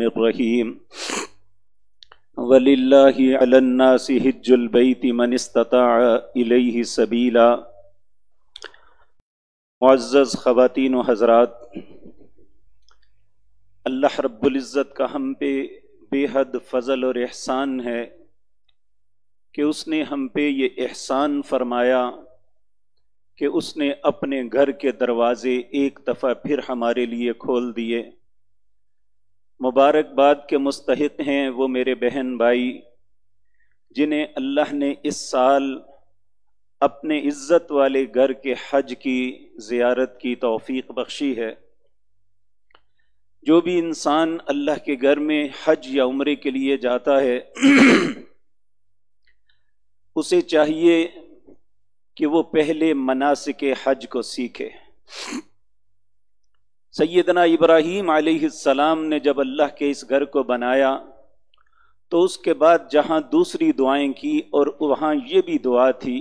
الرحیم وللہ علی الناس حج البیت من استطاع الیہ سبیلا۔ معزز خواتین و حضرات، اللہ رب العزت کا ہم پہ بے حد فضل اور احسان ہے کہ اس نے ہم پہ یہ احسان فرمایا کہ اس نے اپنے گھر کے دروازے ایک دفعہ پھر ہمارے لیے کھول دیے۔ مبارکباد کے مستحق ہیں وہ میرے بہن بھائی جنہیں اللہ نے اس سال اپنے عزت والے گھر کے حج کی زیارت کی توفیق بخشی ہے۔ جو بھی انسان اللہ کے گھر میں حج یا عمرے کے لیے جاتا ہے اسے چاہیے کہ وہ پہلے مناسک حج کو سیکھے۔ سیدنا ابراہیم علیہ السلام نے جب اللہ کے اس گھر کو بنایا تو اس کے بعد جہاں دوسری دعائیں کی اور وہاں یہ بھی دعا تھی،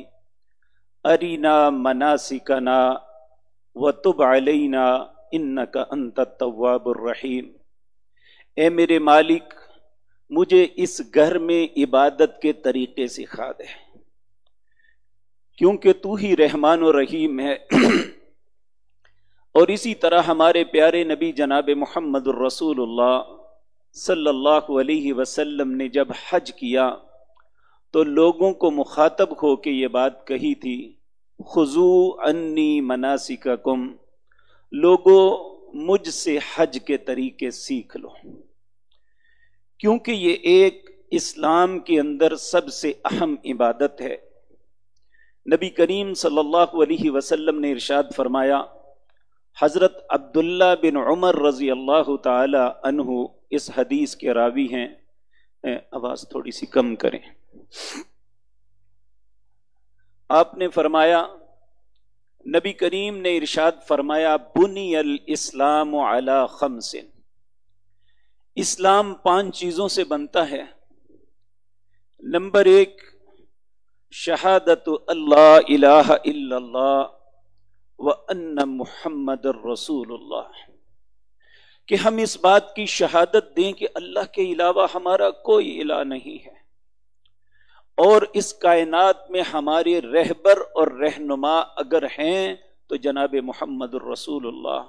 ارینا مناسکنا وتب علینا انک انت التواب الرحیم۔ اے میرے مالک، مجھے اس گھر میں عبادت کے طریقے سکھا دے کیونکہ تو ہی رحمان و رحیم ہے۔ اور اسی طرح ہمارے پیارے نبی جناب محمد الرسول اللہ صلی اللہ علیہ وسلم نے جب حج کیا تو لوگوں کو مخاطب ہو کے یہ بات کہی تھی، خذوا عنی مناسککم، لوگوں مجھ سے حج کے طریقے سیکھ لو، کیونکہ یہ ایک اسلام کے اندر سب سے اہم عبادت ہے۔ نبی کریم صلی اللہ علیہ وسلم نے ارشاد فرمایا، حضرت عبداللہ بن عمر رضی اللہ تعالی عنہ اس حدیث کے راوی ہیں، آواز تھوڑی سی کم کریں۔ آپ نے فرمایا، نبی کریم نے ارشاد فرمایا، بنی الاسلام علی خمس، اسلام 5 چیزوں سے بنتا ہے۔ نمبر 1، شہادت اللہ الہ الا اللہ وَأَنَّ مُحَمَّدَ الرَّسُولُ اللہ، کہ ہم اس بات کی شہادت دیں کہ اللہ کے علاوہ ہمارا کوئی الہ نہیں ہے، اور اس کائنات میں ہمارے رہبر اور رہنما اگر ہیں تو جناب محمد الرسول اللہ،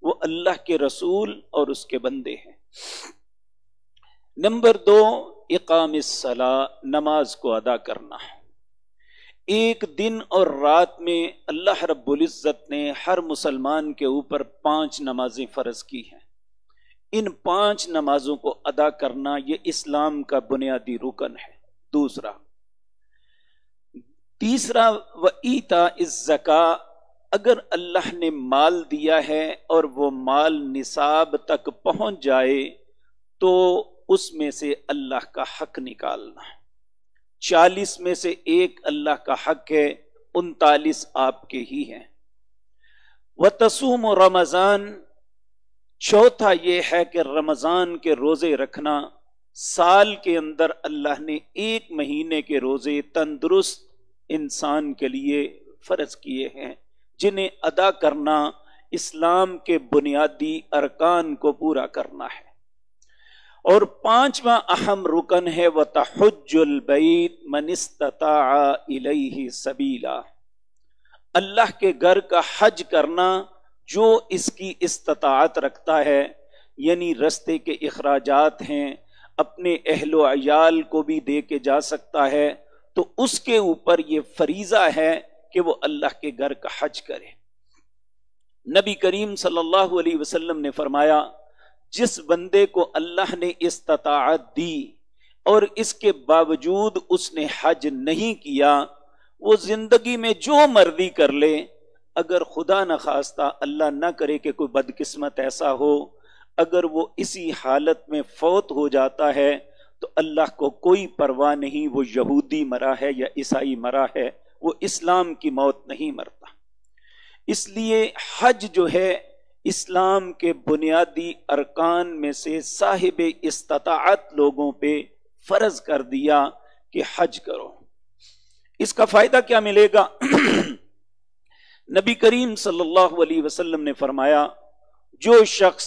وہ اللہ کے رسول اور اس کے بندے ہیں۔ نمبر 2، اقام الصلاۃ، نماز کو ادا کرنا۔ ایک دن اور رات میں اللہ رب العزت نے ہر مسلمان کے اوپر 5 نمازیں فرض کی ہیں۔ ان 5 نمازوں کو ادا کرنا یہ اسلام کا بنیادی رکن ہے۔ تیسرا وَإِيتَاءِ الزَّكَاۃ، اگر اللہ نے مال دیا ہے اور وہ مال نصاب تک پہنچ جائے تو اس میں سے اللہ کا حق نکالنا۔ 40 میں سے 1 اللہ کا حق ہے، 39 آپ کے ہی ہیں۔ وَتَصُومُ رمضان، چوتھا یہ ہے کہ رمضان کے روزے رکھنا۔ سال کے اندر اللہ نے 1 مہینے کے روزے تندرست انسان کے لیے فرض کیے ہیں، جنہیں ادا کرنا اسلام کے بنیادی ارکان کو پورا کرنا ہے۔ اور 5واں اہم رکن ہے وَتَحُجُّ الْبَيْتَ مَنِ اسْتَطَاعَ إِلَيْهِ سَبِيلًا، اللہ کے گھر کا حج کرنا جو اس کی استطاعت رکھتا ہے، یعنی رستے کے اخراجات ہیں، اپنے اہل و عیال کو بھی دے کے جا سکتا ہے، تو اس کے اوپر یہ فریضہ ہے کہ وہ اللہ کے گھر کا حج کرے۔ نبی کریم صلی اللہ علیہ وسلم نے فرمایا، جس بندے کو اللہ نے استطاعت دی اور اس کے باوجود اس نے حج نہیں کیا، وہ زندگی میں جو مرضی کر لے، اگر خدا نخواستہ اللہ نہ کرے کہ کوئی بدقسمت ایسا ہو، اگر وہ اسی حالت میں فوت ہو جاتا ہے تو اللہ کو کوئی پرواہ نہیں، وہ یہودی مرا ہے یا عیسائی مرا ہے، وہ اسلام کی موت نہیں مرتا۔ اس لیے حج جو ہے اسلام کے بنیادی ارکان میں سے صاحب استطاعت لوگوں پہ فرض کر دیا کہ حج کرو۔ اس کا فائدہ کیا ملے گا؟ نبی کریم صلی اللہ علیہ وسلم نے فرمایا، جو شخص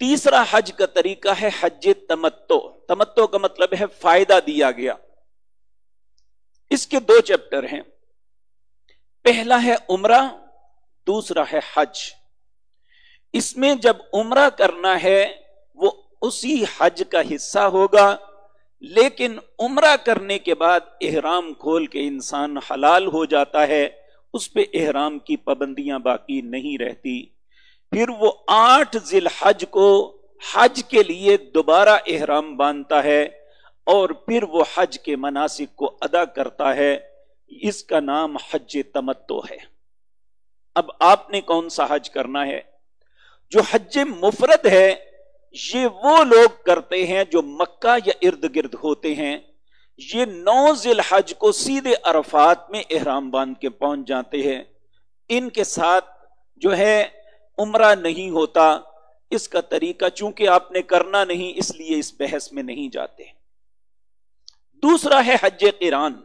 تیسرا حج کا طریقہ ہے حج تمتع. تمتع کا مطلب ہے فائدہ دیا گیا. اس کے 2 چیپٹر ہیں. پہلا ہے عمرہ، دوسرا ہے حج. اس میں جب عمرہ کرنا ہے وہ اسی حج کا حصہ ہوگا، لیکن عمرہ کرنے کے بعد احرام کھول کے انسان حلال ہو جاتا ہے، اس پہ احرام کی پابندیاں باقی نہیں رہتی. پھر وہ 8 ذی الحج کو حج کے لیے دوبارہ احرام باندھتا ہے اور پھر وہ حج کے مناسک کو ادا کرتا ہے. اس کا نام حج تمتع ہے. اب آپ نے کون سا حج کرنا ہے؟ جو حج مفرد ہے یہ وہ لوگ کرتے ہیں جو مکہ یا ارد گرد ہوتے ہیں. یہ 9 ذی الحج کو سیدھے عرفات میں احرام باندھ کے پہنچ جاتے ہیں. ان کے ساتھ جو ہے عمرہ نہیں ہوتا. اس کا طریقہ چونکہ آپ نے کرنا نہیں اس لیے اس بحث میں نہیں جاتے. دوسرا ہے حج قران.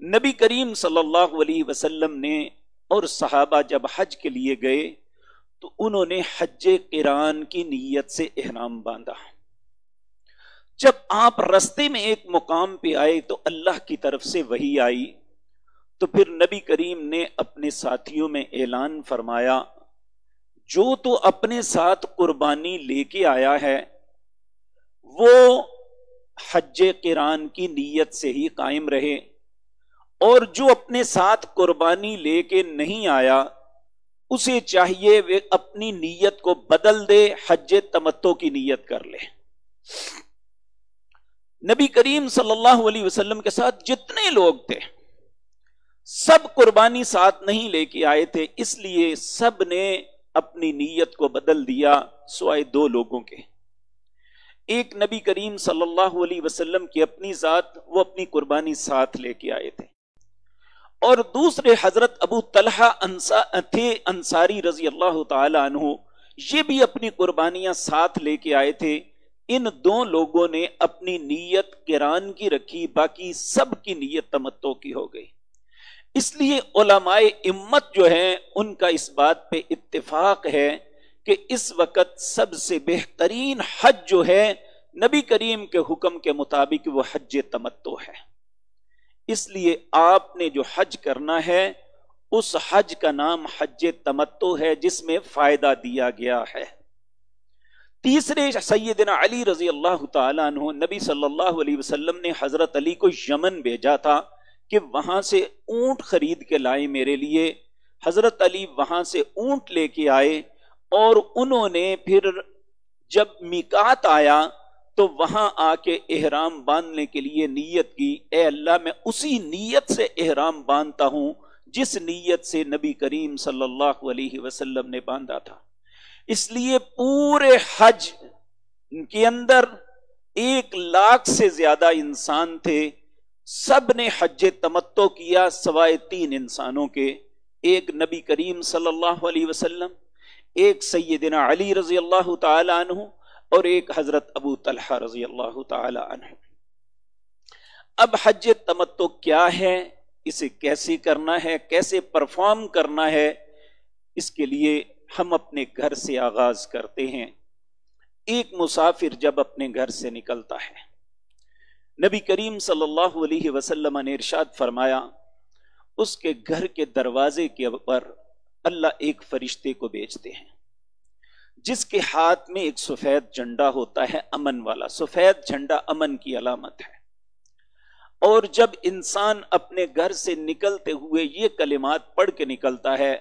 نبی کریم صلی اللہ علیہ وسلم نے اور صحابہ جب حج کے لیے گئے تو انہوں نے حج قران کی نیت سے احرام باندھا. جب آپ رستے میں ایک مقام پہ آئے تو اللہ کی طرف سے وحی آئی، تو پھر نبی کریم نے اپنے ساتھیوں میں اعلان فرمایا جو تو اپنے ساتھ قربانی لے کے آیا ہے وہ حج قران کی نیت سے ہی قائم رہے، اور جو اپنے ساتھ قربانی لے کے نہیں آیا اسے چاہیے وہ اپنی نیت کو بدل دے، حج تمتع کی نیت کر لے. نبی کریم صلی اللہ علیہ وسلم کے ساتھ جتنے لوگ تھے سب قربانی ساتھ نہیں لے کے آئے تھے، اس لیے سب نے اپنی نیت کو بدل دیا سوائے 2 لوگوں کے. ایک نبی کریم صلی اللہ علیہ وسلم کی اپنی ذات، وہ اپنی قربانی ساتھ لے کے آئے تھے، اور دوسرے حضرت ابو طلحہ تھے انصاری رضی اللہ تعالی عنہ، یہ بھی اپنی قربانیاں ساتھ لے کے آئے تھے. ان 2 لوگوں نے اپنی نیت قران کی رکھی، باقی سب کی نیت تمتع کی ہو گئی. اس لیے علماء امت جو ہیں ان کا اس بات پہ اتفاق ہے کہ اس وقت سب سے بہترین حج جو ہے نبی کریم کے حکم کے مطابق وہ حج تمتع ہے. اس لیے آپ نے جو حج کرنا ہے اس حج کا نام حج تمتع ہے جس میں فائدہ دیا گیا ہے. تیسرے سیدنا علی رضی اللہ تعالیٰ عنہ، نبی صلی اللہ علیہ وسلم نے حضرت علی کو یمن بھیجا تھا کہ وہاں سے اونٹ خرید کے لائے میرے لیے. حضرت علی وہاں سے اونٹ لے کے آئے اور انہوں نے پھر جب میقات آیا تو وہاں آ کے احرام باندھنے کے لیے نیت کی، اے اللہ میں اسی نیت سے احرام باندھتا ہوں جس نیت سے نبی کریم صلی اللہ علیہ وسلم نے باندھا تھا. اس لیے پورے حج کے اندر 1 لاکھ سے زیادہ انسان تھے، سب نے حج تمتع کیا سوائے 3 انسانوں کے. ایک نبی کریم صلی اللہ علیہ وسلم، ایک سیدنا علی رضی اللہ تعالی عنہ، اور ایک حضرت ابو طلحہ رضی اللہ تعالی عنہ. اب حج تمتع کیا ہے، اسے کیسے کرنا ہے، کیسے پرفارم کرنا ہے، اس کے لیے ہم اپنے گھر سے آغاز کرتے ہیں. ایک مسافر جب اپنے گھر سے نکلتا ہے، نبی کریم صلی اللہ علیہ وسلم نے ارشاد فرمایا اس کے گھر کے دروازے کے اوپر اللہ ایک فرشتے کو بھیجتے ہیں جس کے ہاتھ میں ایک سفید جھنڈا ہوتا ہے، امن والا. سفید جھنڈا امن کی علامت ہے. اور جب انسان اپنے گھر سے نکلتے ہوئے یہ کلمات پڑھ کے نکلتا ہے،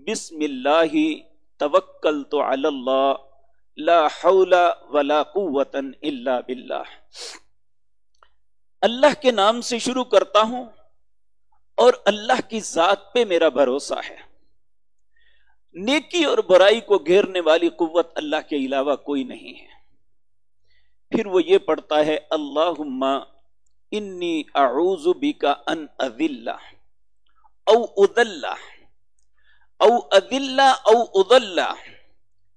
بسم اللہ توکلت علی اللہ لا حول ولا قوت الا باللہ، اللہ کے نام سے شروع کرتا ہوں اور اللہ کی ذات پہ میرا بھروسہ ہے، نیکی اور برائی کو گھیرنے والی قوت اللہ کے علاوہ کوئی نہیں ہے. پھر وہ یہ پڑھتا ہے اللہم انی اعوذ بک ان اذل او اذل او اذل او اضل،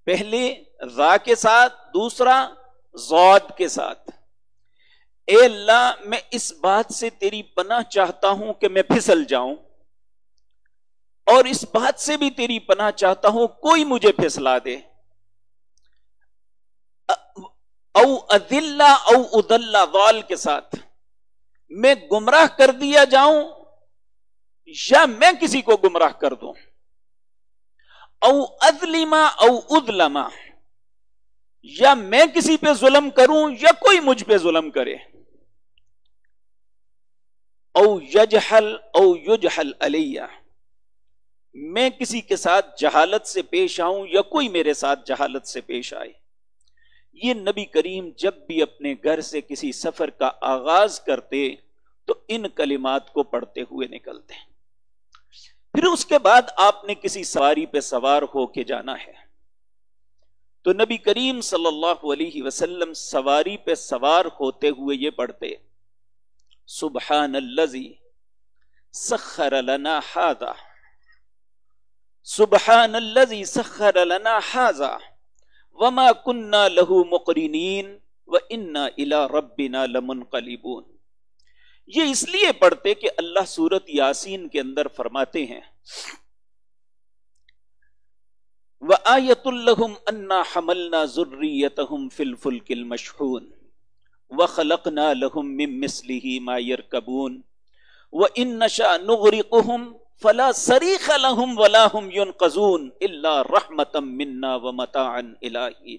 پہلے ذا کے ساتھ، دوسرا ضاد کے ساتھ. اے اللہ میں اس بات سے تیری پناہ چاہتا ہوں کہ میں پھسل جاؤں، اور اس بات سے بھی تیری پناہ چاہتا ہوں کوئی مجھے پھسلا دے. او اذلہ او اضلہ ضال کے ساتھ، میں گمراہ کر دیا جاؤں یا میں کسی کو گمراہ کر دوں، او اظلما او اظلما، یا میں کسی پہ ظلم کروں یا کوئی مجھ پہ ظلم کرے، او یجہل او یجہل علیہ، میں کسی کے ساتھ جہالت سے پیش آؤں یا کوئی میرے ساتھ جہالت سے پیش آئے۔ یہ نبی کریم جب بھی اپنے گھر سے کسی سفر کا آغاز کرتے تو ان کلمات کو پڑھتے ہوئے نکلتے۔ پھر اس کے بعد آپ نے کسی سواری پہ سوار ہو کے جانا ہے تو نبی کریم صلی اللہ علیہ وسلم سواری پہ سوار ہوتے ہوئے یہ پڑھتے، سبحان الذی سخر لنا ھذا، سبحان الذی سخر لنا ھذا وما كنا له مقرنین وإنا إلى ربنا لمنقلبون۔ یہ اس لیے پڑھتے کہ اللہ سورت یاسین کے اندر فرماتے ہیں، وآیۃ لہم انا حملنا ذریتہم فی الفلک المشحون وخلقنا لہم من مثلہ ما یرکبون وإن نشأ نغرقہم فلا صریخ لہم ولا ہم ینقذون الا رحمتا منا ومتاعا الی حین۔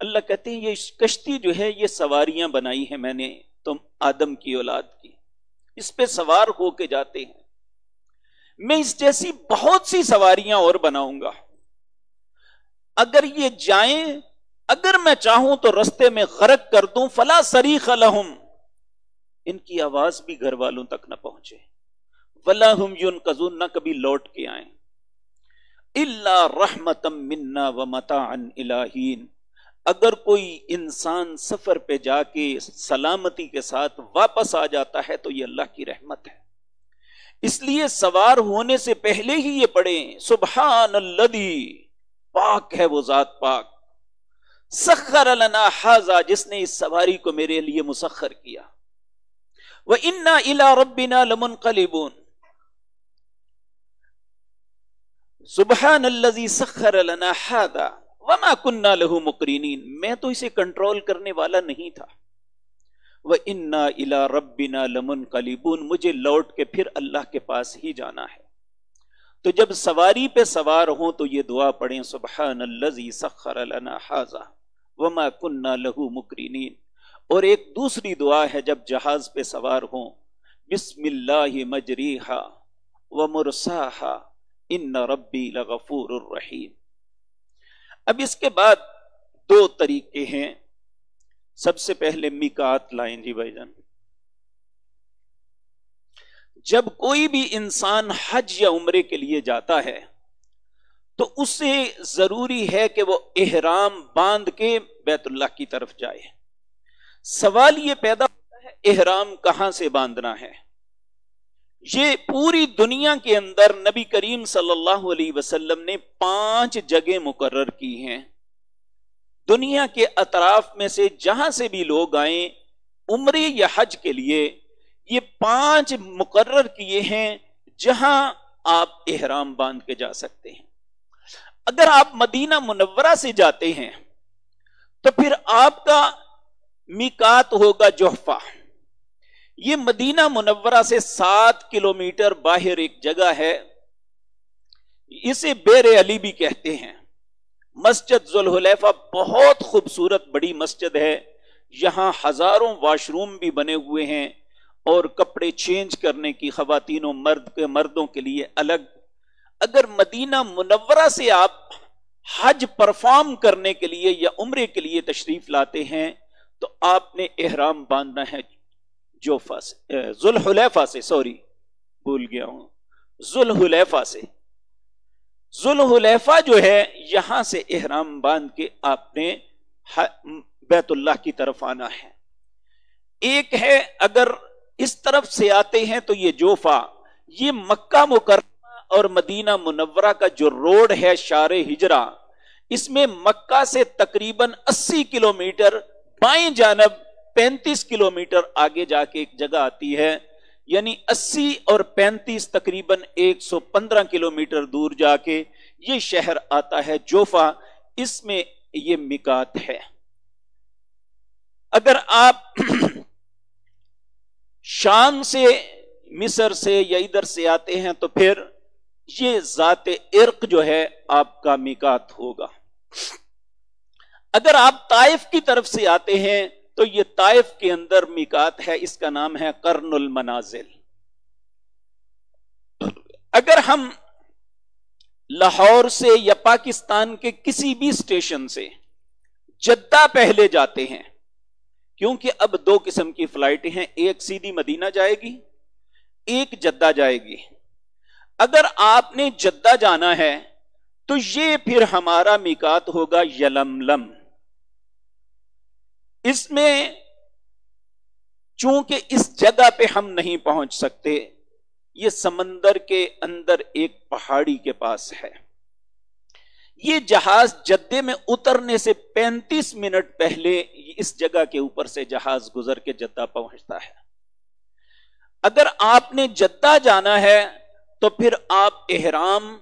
اللہ کہتے ہیں یہ کشتی جو ہے یہ سواریاں بنائی ہیں میں نے تم آدم کی اولاد کی، اس پہ سوار ہو کے جاتے ہیں، میں اس جیسی بہت سی سواریاں اور بناؤں گا، اگر یہ جائیں، اگر میں چاہوں تو رستے میں غرق کر دوں، فلا صریخ لہم، ان کی آواز بھی گھر والوں تک نہ پہنچے، ولا ہم ینقذون، نہ کبھی لوٹ کے آئیں، الا رحمتا منا ومتاعا الی حین، اگر کوئی انسان سفر پہ جا کے سلامتی کے ساتھ واپس آ جاتا ہے تو یہ اللہ کی رحمت ہے۔ اس لیے سوار ہونے سے پہلے ہی یہ پڑھیں، سبحان الذی، پاک ہے وہ ذات پاک، سخر لنا ھذا، جس نے اس سواری کو میرے لیے مسخر کیا، وَإِنَّا إِلَىٰ رَبِّنَا لَمُنْقَلِبُونَ، سبحان الذی سخر لنا ھذا وما كنا له مقرنین، میں تو اسے کنٹرول کرنے والا نہیں تھا، وَإِنَّا إِلَىٰ رَبِّنَا لَمُنْقَلِبُونَ، مجھے لوٹ کے پھر اللہ کے پاس ہی جانا ہے۔ تو جب سواری پہ سوار ہوں تو یہ دعا پڑھیں، سبحان الذی سخر لنا ھذا وما كنا له مقرنین۔ اور ایک دوسری دعا ہے جب جہاز پہ سوار ہوں، بسم اللہ مجریہا ومرساہا ان ربی لغفور الرحیم۔ اب اس کے بعد دو طریقے ہیں، سب سے پہلے میقات لائیں جی بھائی جان۔ جب کوئی بھی انسان حج یا عمرے کے لیے جاتا ہے تو اسے ضروری ہے کہ وہ احرام باندھ کے بیت اللہ کی طرف جائے۔ سوال یہ پیدا ہوتا ہے احرام کہاں سے باندھنا ہے؟ یہ پوری دنیا کے اندر نبی کریم صلی اللہ علیہ وسلم نے 5 جگہ مقرر کی ہیں۔ دنیا کے اطراف میں سے جہاں سے بھی لوگ آئیں عمرے یا حج کے لیے، یہ 5 مقرر کیے ہیں جہاں آپ احرام باندھ کے جا سکتے ہیں۔ اگر آپ مدینہ منورہ سے جاتے ہیں تو پھر آپ کا میقات ہوگا جحفہ۔ یہ مدینہ منورہ سے 7 کلومیٹر باہر ایک جگہ ہے، اسے بیر علی بھی کہتے ہیں۔ مسجد ذوالحلیفہ بہت خوبصورت بڑی مسجد ہے، یہاں ہزاروں واش روم بھی بنے ہوئے ہیں اور کپڑے چینج کرنے کی خواتین و مردوں کے لیے الگ۔ اگر مدینہ منورہ سے آپ حج پرفارم کرنے کے لیے یا عمرے کے لیے تشریف لاتے ہیں تو آپ نے احرام باندھنا ہے جوفا سے، ذوالحلیفہ سے، سوری بھول گیا ہوں، ذوالحلیفہ سے۔ ذوالحلیفہ جو ہے یہاں سے احرام باندھ کے آپ نے بیت اللہ کی طرف آنا ہے۔ ایک ہے اگر اس طرف سے آتے ہیں تو یہ جوفا، یہ مکہ مکرمہ اور مدینہ منورہ کا جو روڈ ہے شارع ہجرہ، اس میں مکہ سے تقریباً 80 کلومیٹر بائیں جانب 35 کلومیٹر آگے جا کے ایک جگہ آتی ہے، یعنی 80 اور 35 تقریباً 115 کلومیٹر دور جا کے یہ شہر آتا ہے جوفا، اس میں یہ میقات ہے۔ اگر آپ شام سے، مصر سے یا ادھر سے آتے ہیں تو پھر یہ ذات عرق جو ہے آپ کا میقات ہوگا. اگر آپ طائف کی طرف سے آتے ہیں تو یہ طائف کے اندر میقات ہے، اس کا نام ہے قرن المنازل. اگر ہم لاہور سے یا پاکستان کے کسی بھی اسٹیشن سے جدہ پہلے جاتے ہیں، کیونکہ اب دو قسم کی فلائٹیں ہیں، ایک سیدھی مدینہ جائے گی، ایک جدہ جائے گی. اگر آپ نے جدہ جانا ہے تو یہ پھر ہمارا میقات ہوگا یلملم. اس میں چونکہ اس جگہ پہ ہم نہیں پہنچ سکتے، یہ سمندر کے اندر ایک پہاڑی کے پاس ہے. یہ جہاز جدے میں اترنے سے 35 منٹ پہلے اس جگہ کے اوپر سے جہاز گزر کے جدہ پہنچتا ہے. اگر آپ نے جدہ جانا ہے تو پھر آپ احرام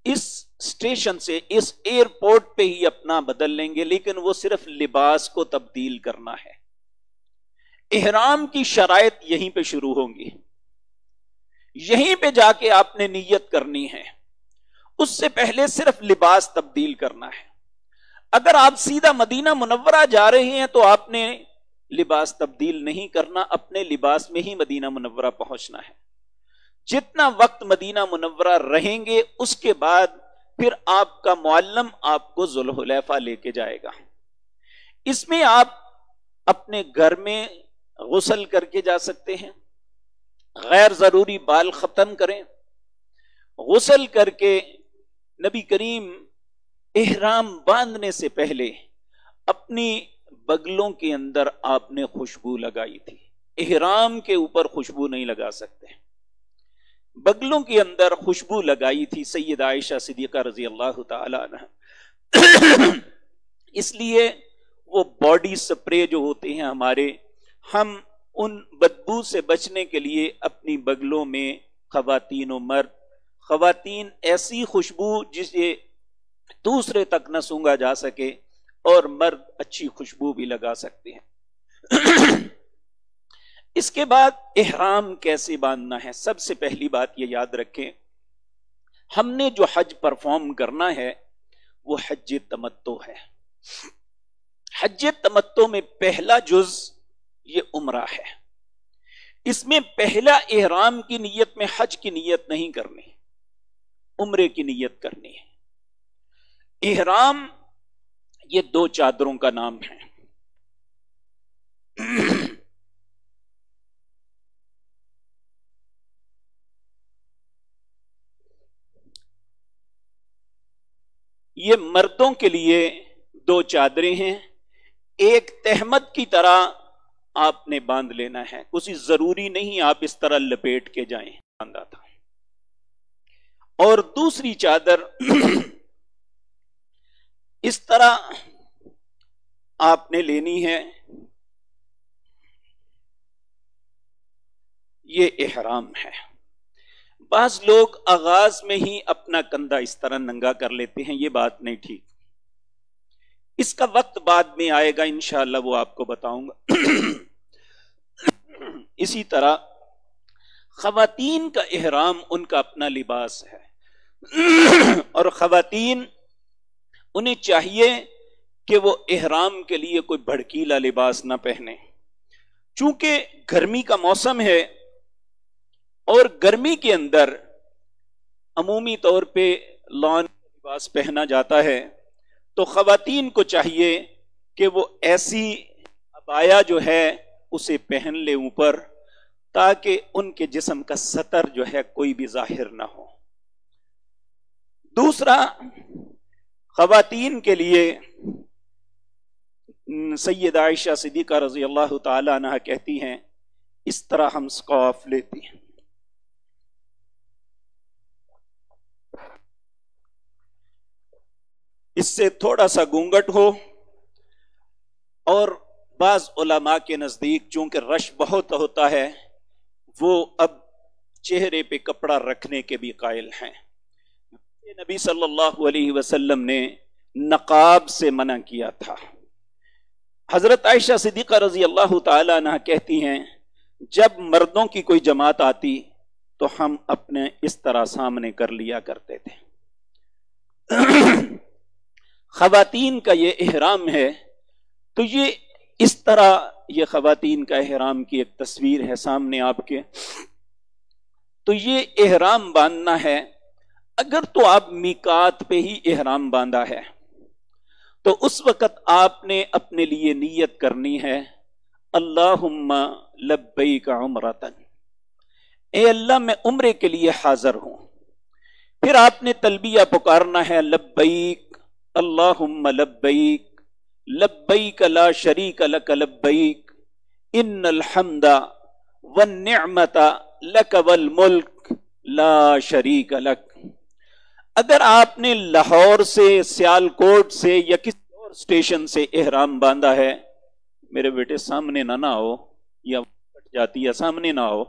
اس اسٹیشن سے، اس ایئرپورٹ پہ ہی اپنا بدل لیں گے، لیکن وہ صرف لباس کو تبدیل کرنا ہے. احرام کی شرائط یہیں پہ شروع ہوں گی، یہیں پہ جا کے آپ نے نیت کرنی ہے. اس سے پہلے صرف لباس تبدیل کرنا ہے. اگر آپ سیدھا مدینہ منورہ جا رہے ہیں تو آپ نے لباس تبدیل نہیں کرنا، اپنے لباس میں ہی مدینہ منورہ پہنچنا ہے. جتنا وقت مدینہ منورہ رہیں گے اس کے بعد پھر آپ کا معلم آپ کو ذوالحلیفہ لے کے جائے گا. اس میں آپ اپنے گھر میں غسل کر کے جا سکتے ہیں، غیر ضروری بال ختم کریں، غسل کر کے نبی کریم احرام باندھنے سے پہلے اپنی بغلوں کے اندر آپ نے خوشبو لگائی تھی. احرام کے اوپر خوشبو نہیں لگا سکتے، بغلوں کے اندر خوشبو لگائی تھی سیدہ عائشہ صدیقہ رضی اللہ تعالی عنہ. اس لیے وہ باڈی سپرے جو ہوتے ہیں ہمارے، ہم ان بدبو سے بچنے کے لیے اپنی بغلوں میں خواتین و مرد، خواتین ایسی خوشبو جسے دوسرے تک نہ سونگا جا سکے، اور مرد اچھی خوشبو بھی لگا سکتے ہیں. اس کے بعد احرام کیسے باندھنا ہے؟ سب سے پہلی بات یہ یاد رکھیں، ہم نے جو حج پرفارم کرنا ہے وہ حج تمتع ہے. حج تمتع میں پہلا جز یہ عمرہ ہے. اس میں پہلا احرام کی نیت میں حج کی نیت نہیں کرنی، عمرے کی نیت کرنی ہے. احرام یہ دو چادروں کا نام ہے. یہ مردوں کے لیے دو چادریں ہیں، ایک تہمت کی طرح آپ نے باندھ لینا ہے، کسی ضروری نہیں آپ اس طرح لپیٹ کے جائیں، باندھا تھا. اور دوسری چادر اس طرح آپ نے لینی ہے. یہ احرام ہے. بعض لوگ آغاز میں ہی اپنا کندھا اس طرح ننگا کر لیتے ہیں، یہ بات نہیں ٹھیک. اس کا وقت بعد میں آئے گا انشاءاللہ، وہ آپ کو بتاؤں گا. اسی طرح خواتین کا احرام ان کا اپنا لباس ہے، اور خواتین انہیں چاہیے کہ وہ احرام کے لیے کوئی بھڑکیلا لباس نہ پہنے. چونکہ گرمی کا موسم ہے اور گرمی کے اندر عمومی طور پہ لان لباس پہنا جاتا ہے، تو خواتین کو چاہیے کہ وہ ایسی عبایا جو ہے اسے پہن لے اوپر، تاکہ ان کے جسم کا سطر جو ہے کوئی بھی ظاہر نہ ہو. دوسرا، خواتین کے لیے سیدہ عائشہ صدیقہ رضی اللہ تعالی عنہ کہتی ہیں اس طرح ہم سکارف لیتی ہیں. اس سے تھوڑا سا گونگٹ ہو، اور بعض علماء کے نزدیک چونکہ رش بہت ہوتا ہے وہ اب چہرے پہ کپڑا رکھنے کے بھی قائل ہیں. نبی صلی اللہ علیہ وسلم نے نقاب سے منع کیا تھا. حضرت عائشہ صدیقہ رضی اللہ تعالی عنہا کہتی ہیں جب مردوں کی کوئی جماعت آتی تو ہم اپنے اس طرح سامنے کر لیا کرتے تھے. خواتین کا یہ احرام ہے تو یہ اس طرح یہ خواتین کا احرام کی ایک تصویر ہے سامنے آپ کے. تو یہ احرام باندھنا ہے. اگر تو آپ میقات پہ ہی احرام باندھا ہے تو اس وقت آپ نے اپنے لیے نیت کرنی ہے اللہم لبیک عمرتن، اے اللہ میں عمرے کے لیے حاضر ہوں. پھر آپ نے تلبیہ پکارنا ہے لبیک اللہم لبیک لبیک لا شریک لک لبیک ان الحمد والنعمت لک والملک لا شریک لک. اگر آپ نے لاہور سے، سیالکوٹ سے یا کسی اور اسٹیشن سے احرام باندھا ہے، میرے بیٹے سامنے نہ ہو یا کٹ جاتی ہے، سامنے نہ ہو.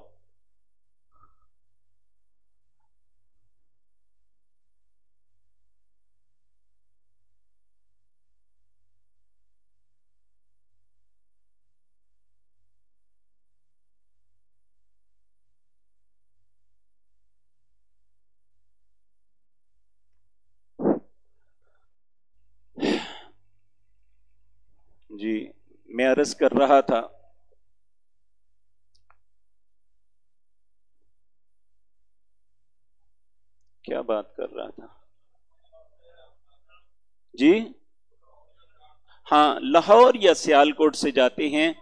جی میں عرض کر رہا تھا کیا بات کر رہا تھا جی ہاں، لاہور یا سیالکوٹ سے جاتے ہیں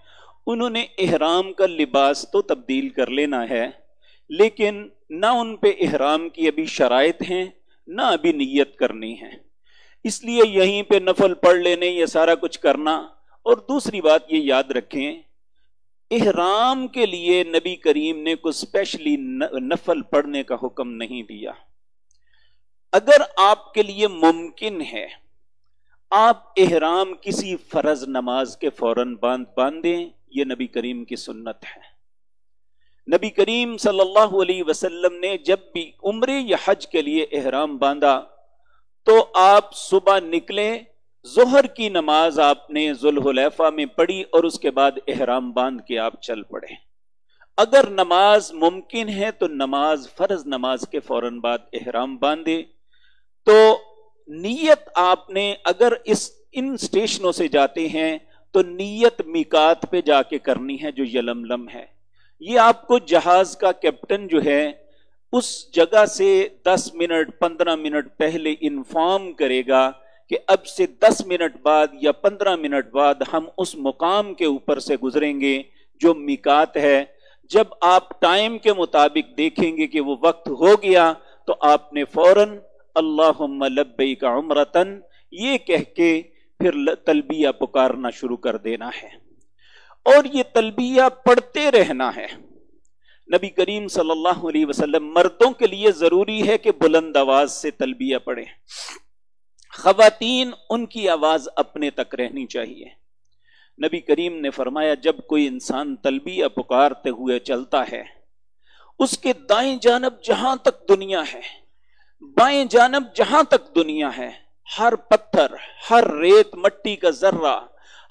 انہوں نے احرام کا لباس تو تبدیل کر لینا ہے، لیکن نہ ان پہ احرام کی ابھی شرائط ہیں نہ ابھی نیت کرنی ہے. اس لیے یہیں پہ نفل پڑھ لینے یہ سارا کچھ کرنا. اور دوسری بات یہ یاد رکھیں احرام کے لیے نبی کریم نے کوئی اسپیشلی نفل پڑھنے کا حکم نہیں دیا. اگر آپ کے لیے ممکن ہے آپ احرام کسی فرض نماز کے فوراً باندھیں، یہ نبی کریم کی سنت ہے. نبی کریم صلی اللہ علیہ وسلم نے جب بھی عمرے یا حج کے لیے احرام باندھا تو آپ صبح نکلے، ظہر کی نماز آپ نے ذوالحلیفہ میں پڑھی اور اس کے بعد احرام باندھ کے آپ چل پڑے. اگر نماز ممکن ہے تو نماز، فرض نماز کے فوراً بعد احرام باندھے. تو نیت آپ نے اگر ان اسٹیشنوں سے جاتے ہیں تو نیت میقات پہ جا کے کرنی ہے جو یلملم ہے. یہ آپ کو جہاز کا کیپٹن جو ہے اس جگہ سے 10 منٹ 15 منٹ پہلے انفارم کرے گا کہ اب سے 10 منٹ بعد یا 15 منٹ بعد ہم اس مقام کے اوپر سے گزریں گے جو میقات ہے. جب آپ ٹائم کے مطابق دیکھیں گے کہ وہ وقت ہو گیا تو آپ نے فوراً اللہم لبیک عمرتن یہ کہہ کے پھر تلبیہ پکارنا شروع کر دینا ہے اور یہ تلبیہ پڑھتے رہنا ہے. نبی کریم صلی اللہ علیہ وسلم مردوں کے لیے ضروری ہے کہ بلند آواز سے تلبیہ پڑھیں، خواتین ان کی آواز اپنے تک رہنی چاہیے. نبی کریم نے فرمایا جب کوئی انسان تلبیہ پکارتے ہوئے چلتا ہے اس کے دائیں جانب جہاں تک دنیا ہے، بائیں جانب جہاں تک دنیا ہے، ہر پتھر، ہر ریت مٹی کا ذرہ،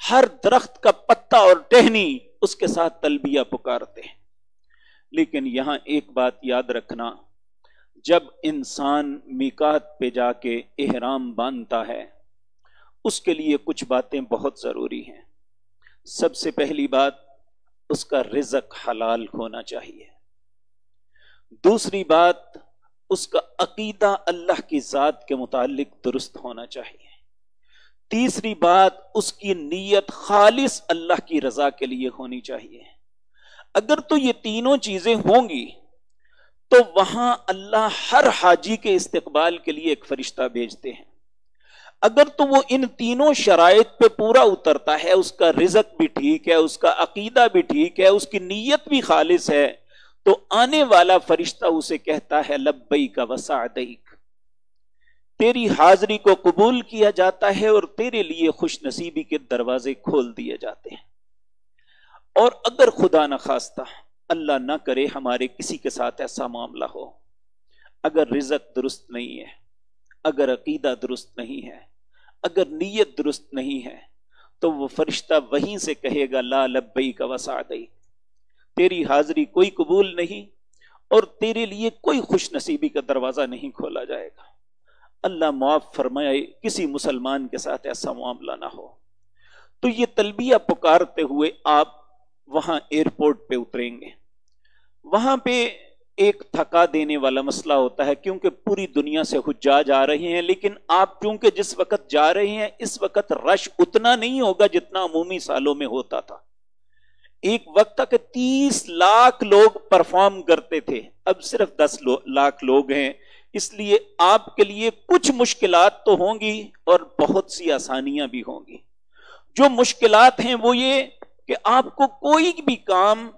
ہر درخت کا پتا اور ٹہنی اس کے ساتھ تلبیہ پکارتے ہیں. لیکن یہاں ایک بات یاد رکھنا، جب انسان میقات پہ جا کے احرام باندھتا ہے اس کے لیے کچھ باتیں بہت ضروری ہیں. سب سے پہلی بات اس کا رزق حلال ہونا چاہیے. دوسری بات اس کا عقیدہ اللہ کی ذات کے متعلق درست ہونا چاہیے. تیسری بات اس کی نیت خالص اللہ کی رضا کے لیے ہونی چاہیے. اگر تو یہ تینوں چیزیں ہوں گی تو وہاں اللہ ہر حاجی کے استقبال کے لیے ایک فرشتہ بھیجتے ہیں. اگر تو وہ ان تینوں شرائط پہ پورا اترتا ہے، اس کا رزق بھی ٹھیک ہے، اس کا عقیدہ بھی ٹھیک ہے، اس کی نیت بھی خالص ہے، تو آنے والا فرشتہ اسے کہتا ہے لبیک وسعدیک، تیری حاضری کو قبول کیا جاتا ہے اور تیرے لیے خوش نصیبی کے دروازے کھول دیے جاتے ہیں. اور اگر خدا نخواستہ اللہ نہ کرے ہمارے کسی کے ساتھ ایسا معاملہ ہو، اگر رزق درست نہیں ہے، اگر عقیدہ درست نہیں ہے، اگر نیت درست نہیں ہے، تو وہ فرشتہ وہیں سے کہے گا لا لبیک وسعدیک، تیری حاضری کوئی قبول نہیں اور تیرے لیے کوئی خوش نصیبی کا دروازہ نہیں کھولا جائے گا۔ اللہ معاف فرمائے کسی مسلمان کے ساتھ ایسا معاملہ نہ ہو۔ تو یہ تلبیہ پکارتے ہوئے آپ وہاں ایئرپورٹ پہ اتریں گے۔ وہاں پہ ایک تھکا دینے والا مسئلہ ہوتا ہے، کیونکہ پوری دنیا سے حجاج آ رہے ہیں، لیکن آپ چونکہ جس وقت جا رہے ہیں اس وقت رش اتنا نہیں ہوگا جتنا عمومی سالوں میں ہوتا تھا۔ ایک وقت تک 30 لاکھ لوگ پرفارم کرتے تھے، اب صرف 10 لاکھ لوگ ہیں، اس لیے آپ کے لیے کچھ مشکلات تو ہوں گی اور بہت سی آسانیاں بھی ہوں گی۔ جو مشکلات ہیں وہ یہ کہ آپ کو کوئی بھی کام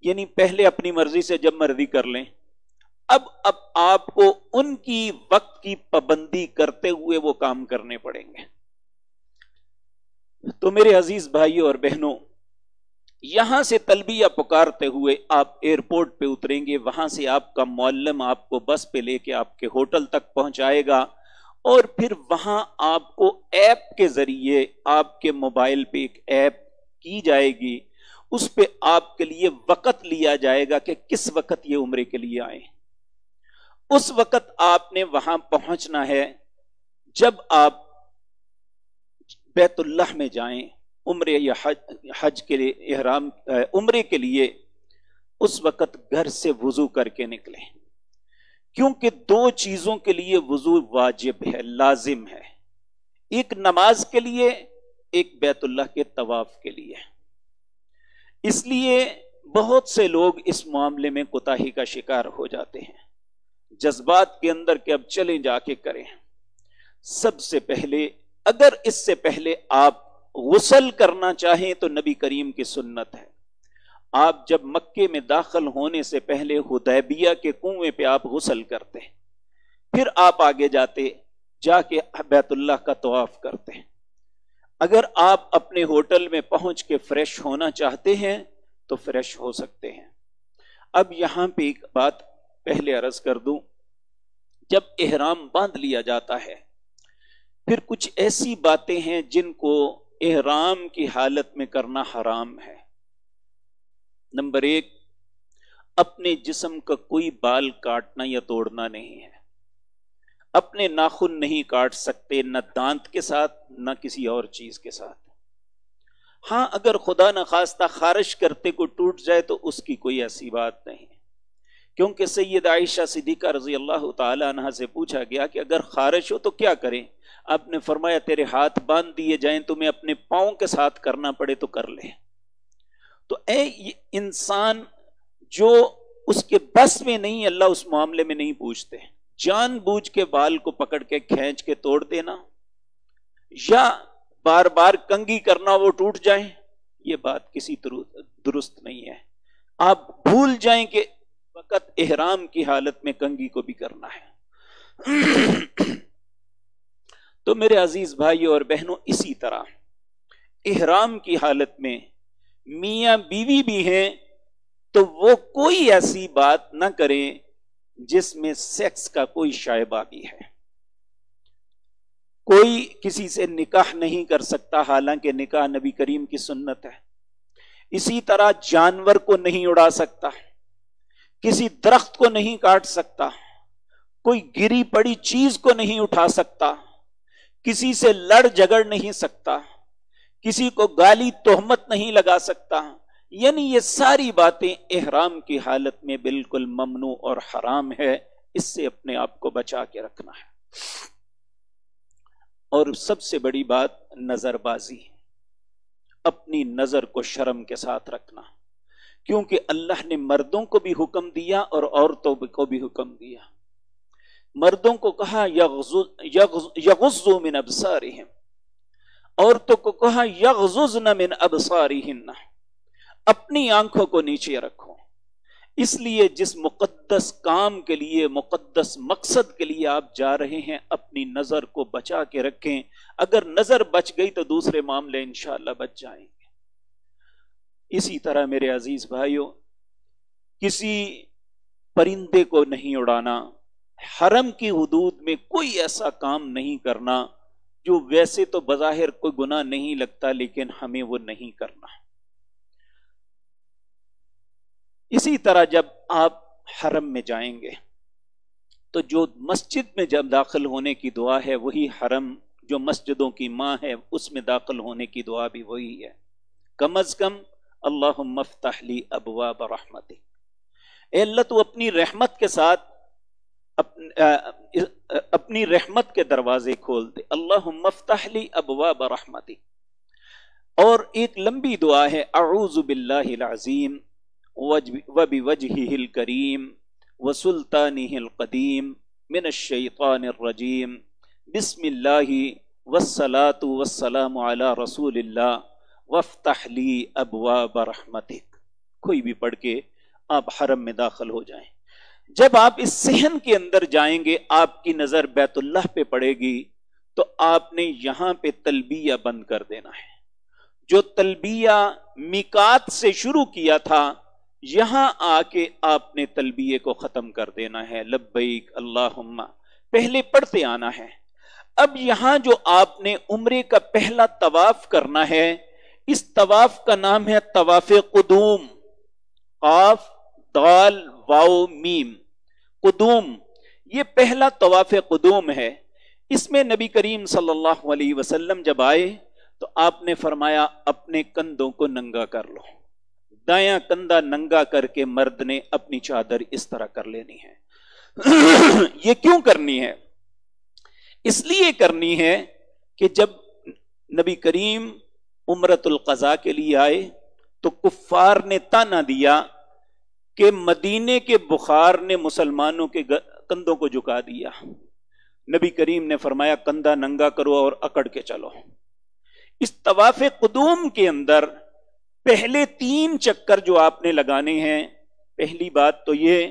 یعنی پہلے اپنی مرضی سے جب مرضی کر لیں، اب آپ کو ان کی وقت کی پابندی کرتے ہوئے وہ کام کرنے پڑیں گے۔ تو میرے عزیز بھائیوں اور بہنوں، یہاں سے تلبیہ پکارتے ہوئے آپ ایئرپورٹ پہ اتریں گے، وہاں سے آپ کا معلم آپ کو بس پہ لے کے آپ کے ہوٹل تک پہنچائے گا، اور پھر وہاں آپ کو ایپ کے ذریعے آپ کے موبائل پہ ایک ایپ کی جائے گی، اس پہ آپ کے لیے وقت لیا جائے گا کہ کس وقت یہ عمرے کے لیے آئیں۔ اس وقت آپ نے وہاں پہنچنا ہے جب آپ بیت اللہ میں جائیں عمرے یا حج کے لیے احرام عمرے کے لیے، اس وقت گھر سے وضو کر کے نکلیں، کیونکہ 2 چیزوں کے لیے وضو واجب ہے، لازم ہے، ایک نماز کے لیے، ایک بیت اللہ کے طواف کے لیے۔ اس لیے بہت سے لوگ اس معاملے میں کوتاہی کا شکار ہو جاتے ہیں، جذبات کے اندر کہ اب چلیں جا کے کریں۔ سب سے پہلے اگر اس سے پہلے آپ غسل کرنا چاہیں تو نبی کریم کی سنت ہے، آپ جب مکے میں داخل ہونے سے پہلے حدیبیہ کے کنویں پہ آپ غسل کرتے، پھر آپ آگے جاتے جا کے بیت اللہ کا طواف کرتے۔ اگر آپ اپنے ہوٹل میں پہنچ کے فریش ہونا چاہتے ہیں تو فریش ہو سکتے ہیں۔ اب یہاں پہ ایک بات پہلے عرض کر دوں، جب احرام باندھ لیا جاتا ہے پھر کچھ ایسی باتیں ہیں جن کو احرام کی حالت میں کرنا حرام ہے۔ نمبر 1، اپنے جسم کا کوئی بال کاٹنا یا توڑنا نہیں ہے، اپنے ناخن نہیں کاٹ سکتے، نہ دانت کے ساتھ نہ کسی اور چیز کے ساتھ۔ ہاں اگر خدا نخواستہ خارش کرتے کو ٹوٹ جائے تو اس کی کوئی ایسی بات نہیں، کیونکہ سید عائشہ صدیقہ رضی اللہ تعالی عنہ سے پوچھا گیا کہ اگر خارش ہو تو کیا کریں؟ آپ نے فرمایا تیرے ہاتھ باندھ دیے جائیں، تمہیں اپنے پاؤں کے ساتھ کرنا پڑے تو کر لے۔ تو یہ انسان جو اس کے بس میں نہیں، اللہ اس معاملے میں نہیں پوچھتے، جان بوجھ کے بال کو پکڑ کے کھینچ کے توڑ دینا یا بار بار کنگھی کرنا وہ ٹوٹ جائیں، یہ بات کسی درست نہیں ہے۔ آپ بھول جائیں کہ وقت احرام کی حالت میں کنگھی کو بھی کرنا ہے۔ تو میرے عزیز بھائیوں اور بہنوں، اسی طرح احرام کی حالت میں میاں بیوی بھی ہیں تو وہ کوئی ایسی بات نہ کریں جس میں سیکس کا کوئی شائبہ بھی ہے۔ کوئی کسی سے نکاح نہیں کر سکتا، حالانکہ نکاح نبی کریم کی سنت ہے۔ اسی طرح جانور کو نہیں اڑا سکتا، کسی درخت کو نہیں کاٹ سکتا، کوئی گری پڑی چیز کو نہیں اٹھا سکتا، کسی سے لڑ جھگڑ نہیں سکتا، کسی کو گالی تہمت نہیں لگا سکتا۔ یعنی یہ ساری باتیں احرام کی حالت میں بالکل ممنوع اور حرام ہے، اس سے اپنے آپ کو بچا کے رکھنا ہے۔ اور سب سے بڑی بات نظر بازی، اپنی نظر کو شرم کے ساتھ رکھنا، کیونکہ اللہ نے مردوں کو بھی حکم دیا اور عورتوں کو بھی حکم دیا۔ مردوں کو کہا یغضوا من ابصارہم، عورتوں کو کہا یغضضن من ابصارہن، اپنی آنکھوں کو نیچے رکھو۔ اس لیے جس مقدس کام کے لیے، مقدس مقصد کے لیے آپ جا رہے ہیں، اپنی نظر کو بچا کے رکھیں۔ اگر نظر بچ گئی تو دوسرے معاملے انشاءاللہ بچ جائیں گے۔ اسی طرح میرے عزیز بھائیوں، کسی پرندے کو نہیں اڑانا، حرم کی حدود میں کوئی ایسا کام نہیں کرنا جو ویسے تو بظاہر کوئی گناہ نہیں لگتا لیکن ہمیں وہ نہیں کرنا۔ اسی طرح جب آپ حرم میں جائیں گے تو جو مسجد میں جب داخل ہونے کی دعا ہے وہی حرم جو مسجدوں کی ماں ہے اس میں داخل ہونے کی دعا بھی وہی ہے۔ کم از کم اللہم افتح لی ابواب رحمتک، اے اللہ تو اپنی رحمت کے ساتھ اپنی رحمت کے دروازے کھول دے، اللہم افتح لی ابواب رحمتک۔ اور ایک لمبی دعا ہے، اعوذ باللہ العظیم وبوجہہ الکریم وسلطانہ القدیم من الشیطان الرجیم، بسم اللہ والصلاة والسلام علی رسول اللہ وافتح لی ابواب رحمتک۔ کوئی بھی پڑھ کے آپ حرم میں داخل ہو جائیں۔ جب آپ اس صحن کے اندر جائیں گے آپ کی نظر بیت اللہ پہ پڑے گی تو آپ نے یہاں پہ تلبیہ بند کر دینا ہے۔ جو تلبیہ میقات سے شروع کیا تھا یہاں آ کے آپ نے تلبیہ کو ختم کر دینا ہے، لبیک اللہم پہلے پڑھتے آنا ہے۔ اب یہاں جو آپ نے عمرے کا پہلا طواف کرنا ہے اس طواف کا نام ہے طواف قدوم، قاف دال واو میم، قدوم، یہ پہلا طواف قدوم ہے۔ اس میں نبی کریم صلی اللہ علیہ وسلم جب آئے تو آپ نے فرمایا اپنے کندھوں کو ننگا کر لو، دایاں کندھا ننگا کر کے مرد نے اپنی چادر اس طرح کر لینی ہے۔ یہ کیوں کرنی ہے؟ اس لیے کرنی ہے کہ جب نبی کریم عمرۃ القضاء کے لیے آئے تو کفار نے تانا دیا کہ مدینے کے بخار نے مسلمانوں کے کندھوں کو جھکا دیا۔ نبی کریم نے فرمایا کندھا ننگا کرو اور اکڑ کے چلو۔ اس طواف قدوم کے اندر پہلے 3 چکر جو آپ نے لگانے ہیں، پہلی بات تو یہ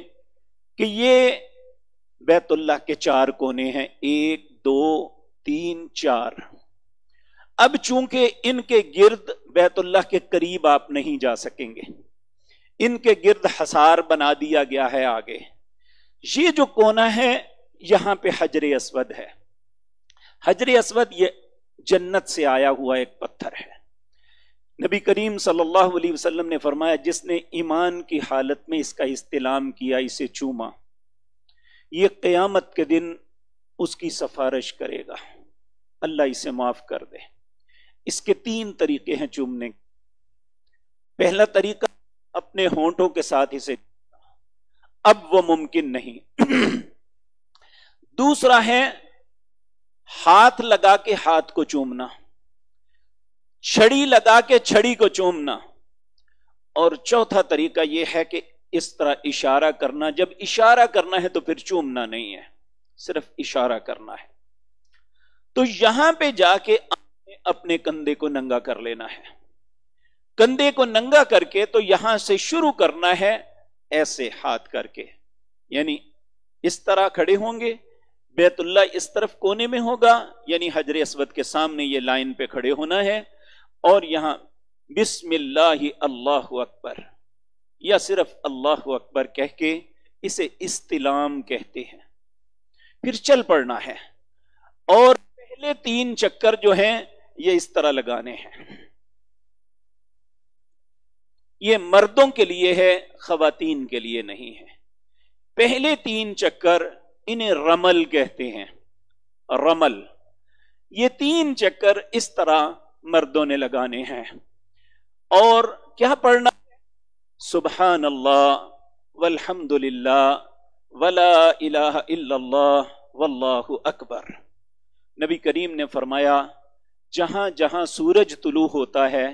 کہ یہ بیت اللہ کے 4 کونے ہیں، 1 2 3 4۔ اب چونکہ ان کے گرد بیت اللہ کے قریب آپ نہیں جا سکیں گے، ان کے گرد حصار بنا دیا گیا ہے آگے۔ یہ جو کونا ہے یہاں پہ حجر اسود ہے۔ حجر اسود یہ جنت سے آیا ہوا ایک پتھر ہے۔ نبی کریم صلی اللہ علیہ وسلم نے فرمایا جس نے ایمان کی حالت میں اس کا استلام کیا، اسے چوما، یہ قیامت کے دن اس کی سفارش کرے گا، اللہ اسے معاف کر دے۔ اس کے 3 طریقے ہیں چومنے۔ پہلا طریقہ اپنے ہونٹوں کے ساتھ اسے، اب وہ ممکن نہیں۔ دوسرا ہے ہاتھ لگا کے ہاتھ کو چومنا، چھڑی لگا کے چھڑی کو چومنا، اور چوتھا طریقہ یہ ہے کہ اس طرح اشارہ کرنا۔ جب اشارہ کرنا ہے تو پھر چومنا نہیں ہے، صرف اشارہ کرنا ہے۔ تو یہاں پہ جا کے اپنے کندھے کو ننگا کر لینا ہے۔ کندھے کو ننگا کر کے تو یہاں سے شروع کرنا ہے ایسے ہاتھ کر کے، یعنی اس طرح کھڑے ہوں گے، بیت اللہ اس طرف کونے میں ہوگا، یعنی حجر اسود کے سامنے یہ لائن پہ کھڑے ہونا ہے، اور یہاں بسم اللہ اللہ اکبر یا صرف اللہ اکبر کہہ کے اسے استلام کہتے ہیں، پھر چل پڑنا ہے۔ اور پہلے 3 چکر جو ہیں یہ اس طرح لگانے ہیں۔ یہ مردوں کے لیے ہے، خواتین کے لیے نہیں ہے۔ پہلے 3 چکر انہیں رمل کہتے ہیں، رمل۔ یہ 3 چکر اس طرح مردوں نے لگانے ہیں، اور کیا پڑھنا ہے؟ سبحان اللہ والحمد للہ ولا الہ الا اللہ واللہ اکبر۔ نبی کریم نے فرمایا جہاں جہاں سورج طلوع ہوتا ہے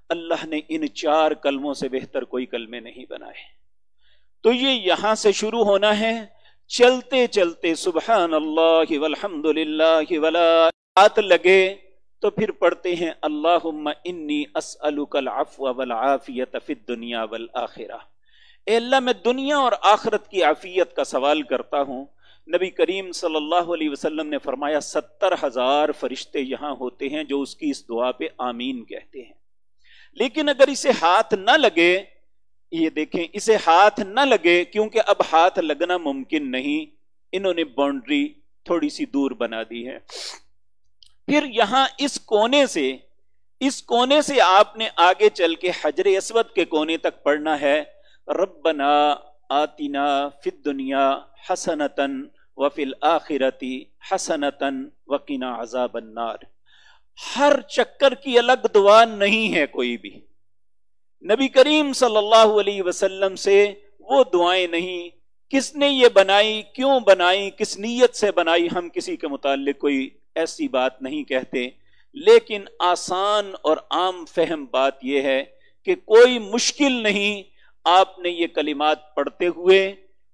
اللہ نے ان 4 کلموں سے بہتر کوئی کلمے نہیں بنائے۔ تو یہ یہاں سے شروع ہونا ہے، چلتے چلتے سبحان اللہ والحمد للہ ولا، ہاتھ لگے تو پھر پڑھتے ہیں اللہم انی اسألک العفو والعافیت فی الدنیا والآخرہ، اے اللہ میں دنیا اور آخرت کی عافیت کا سوال کرتا ہوں۔ نبی کریم صلی اللہ علیہ وسلم نے فرمایا 70,000 فرشتے یہاں ہوتے ہیں جو اس کی اس دعا پہ آمین کہتے ہیں۔ لیکن اگر اسے ہاتھ نہ لگے، یہ دیکھیں اسے ہاتھ نہ لگے، کیونکہ اب ہاتھ لگنا ممکن نہیں، انہوں نے باؤنڈری تھوڑی سی دور بنا دی ہے، پھر یہاں اس کونے سے آپ نے آگے چل کے حجر اسود کے کونے تک پڑھنا ہے ربنا آتنا فی الدنیا حسنتن وفی الآخرۃ حسنتن وقنا عذاب النار۔ ہر چکر کی الگ دعا نہیں ہے کوئی بھی، نبی کریم صلی اللہ علیہ وسلم سے وہ دعائیں نہیں، کس نے یہ بنائی، کیوں بنائی، کس نیت سے بنائی، ہم کسی کے متعلق کوئی ایسی بات نہیں کہتے، لیکن آسان اور عام فہم بات یہ ہے کہ کوئی مشکل نہیں، آپ نے یہ کلمات پڑھتے ہوئے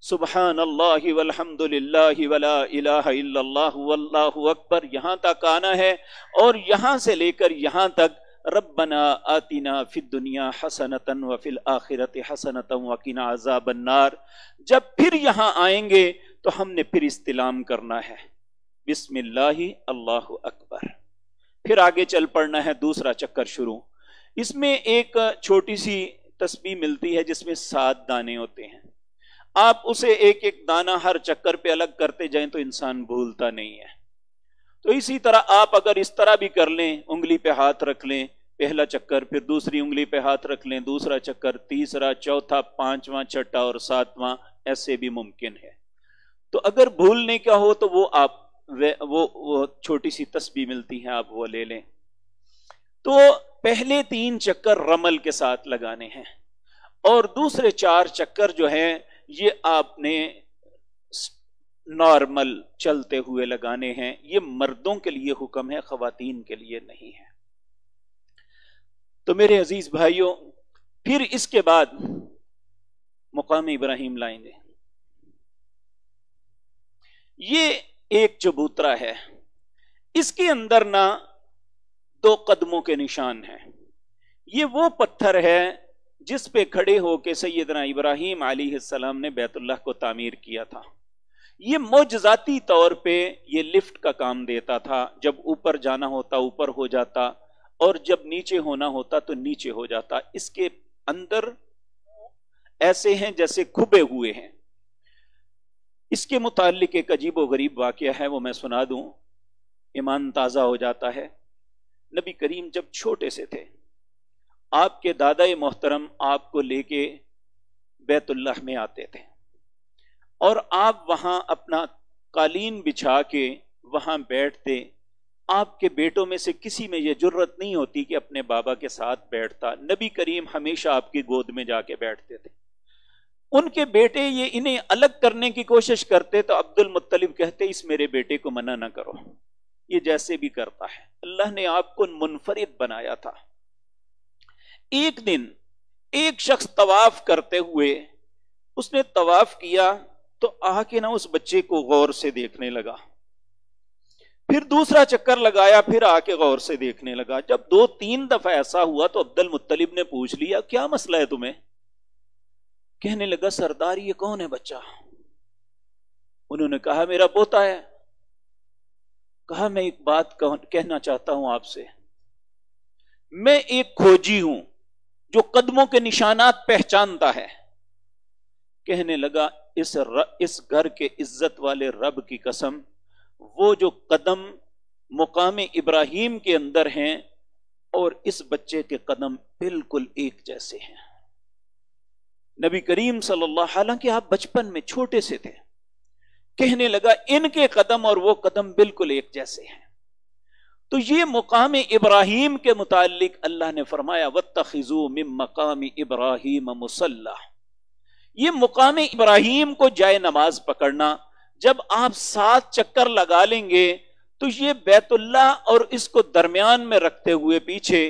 سبحان اللہ والحمد للہ ولا الہ الا اللہ واللہ اکبر یہاں تک آنا ہے، اور یہاں سے لے کر یہاں تک ربنا آتنا فی الدنیا حسنۃ وفی الآخرۃ حسنۃ وقنا عذاب النار۔ جب پھر یہاں آئیں گے تو ہم نے پھر استلام کرنا ہے بسم اللہ اللہ اکبر، پھر آگے چل پڑنا ہے، دوسرا چکر شروع۔ اس میں ایک چھوٹی سی تسبیح ملتی ہے جس میں 7 دانے ہوتے ہیں، آپ اسے ایک ایک دانہ ہر چکر پہ الگ کرتے جائیں تو انسان بھولتا نہیں ہے۔ تو اسی طرح آپ اگر اس طرح بھی کر لیں، انگلی پہ ہاتھ رکھ لیں پہلا چکر، پھر دوسری انگلی پہ ہاتھ رکھ لیں دوسرا چکر، تیسرا، چوتھا، پانچواں، چھٹا اور ساتواں، ایسے بھی ممکن ہے۔ تو اگر بھولنے کا ہو تو وہ چھوٹی سی تسبیح ملتی ہے، آپ وہ لے لیں۔ تو پہلے 3 چکر رمل کے ساتھ لگانے ہیں، اور دوسرے 4 چکر جو ہیں یہ آپ نے نارمل چلتے ہوئے لگانے ہیں۔ یہ مردوں کے لیے حکم ہے، خواتین کے لیے نہیں ہے۔ تو میرے عزیز بھائیوں، پھر اس کے بعد مقام ابراہیم لائیں گے۔ یہ ایک چبوترا ہے، اس کے اندر نہ 2 قدموں کے نشان ہیں۔ یہ وہ پتھر ہے جس پہ کھڑے ہو کے سیدنا ابراہیم علیہ السلام نے بیت اللہ کو تعمیر کیا تھا۔ یہ معجزاتی طور پہ یہ لفٹ کا کام دیتا تھا، جب اوپر جانا ہوتا اوپر ہو جاتا، اور جب نیچے ہونا ہوتا تو نیچے ہو جاتا۔ اس کے اندر ایسے ہیں جیسے کھبے ہوئے ہیں۔ اس کے متعلق ایک عجیب و غریب واقعہ ہے، وہ میں سنا دوں، ایمان تازہ ہو جاتا ہے۔ نبی کریم جب چھوٹے سے تھے، آپ کے دادا محترم آپ کو لے کے بیت اللہ میں آتے تھے، اور آپ وہاں اپنا قالین بچھا کے وہاں بیٹھتے۔ آپ کے بیٹوں میں سے کسی میں یہ جرت نہیں ہوتی کہ اپنے بابا کے ساتھ بیٹھتا، نبی کریم ہمیشہ آپ کی گود میں جا کے بیٹھتے تھے۔ ان کے بیٹے یہ انہیں الگ کرنے کی کوشش کرتے تو عبد المطلب کہتے اس میرے بیٹے کو منع نہ کرو، یہ جیسے بھی کرتا ہے، اللہ نے آپ کو منفرد بنایا تھا۔ ایک دن ایک شخص طواف کرتے ہوئے، اس نے طواف کیا تو آ کے نہ اس بچے کو غور سے دیکھنے لگا، پھر دوسرا چکر لگایا، پھر آ کے غور سے دیکھنے لگا۔ جب 2-3 دفعہ ایسا ہوا تو عبد المطلب نے پوچھ لیا کیا مسئلہ ہے تمہیں؟ کہنے لگا سردار یہ کون ہے بچہ؟ انہوں نے کہا میرا پوتا ہے۔ کہا میں ایک بات کہنا چاہتا ہوں آپ سے، میں ایک کھوجی ہوں جو قدموں کے نشانات پہچانتا ہے۔ کہنے لگا اس گھر کے عزت والے رب کی قسم، وہ جو قدم مقام ابراہیم کے اندر ہیں اور اس بچے کے قدم بالکل ایک جیسے ہیں۔ نبی کریم صلی اللہ، حالانکہ آپ بچپن میں چھوٹے سے تھے، کہنے لگا ان کے قدم اور وہ قدم بالکل ایک جیسے ہیں۔ تو یہ مقام ابراہیم کے متعلق اللہ نے فرمایا وَاتَّخِذُوا مِن مَّقَامِ إِبْرَاهِيمَ مُصَلًّى، یہ مقام ابراہیم کو جائے نماز پکڑنا۔ جب آپ 7 چکر لگا لیں گے تو یہ بیت اللہ اور اس کو درمیان میں رکھتے ہوئے پیچھے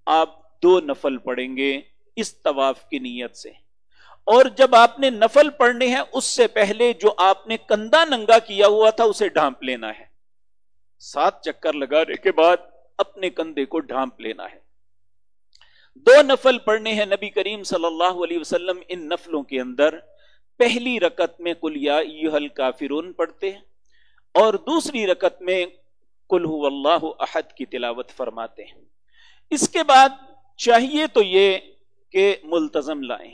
آپ 2 نفل پڑھیں گے اس طواف کی نیت سے، اور جب آپ نے نفل پڑھنے ہیں اس سے پہلے جو آپ نے کندھا ننگا کیا ہوا تھا اسے ڈھانپ لینا ہے۔ 7 چکر لگانے کے بعد اپنے کندھے کو ڈھانپ لینا ہے۔ 2 نفل پڑھنے ہیں نبی کریم صلی اللہ علیہ وسلم ان نفلوں کے اندر پہلی رکعت میں قل یا ایھا الکافرون پڑھتے ہیں، اور دوسری رکعت میں قل ھو اللہ احد کی تلاوت فرماتے ہیں۔ اس کے بعد چاہیے تو یہ کہ ملتزم لائیں۔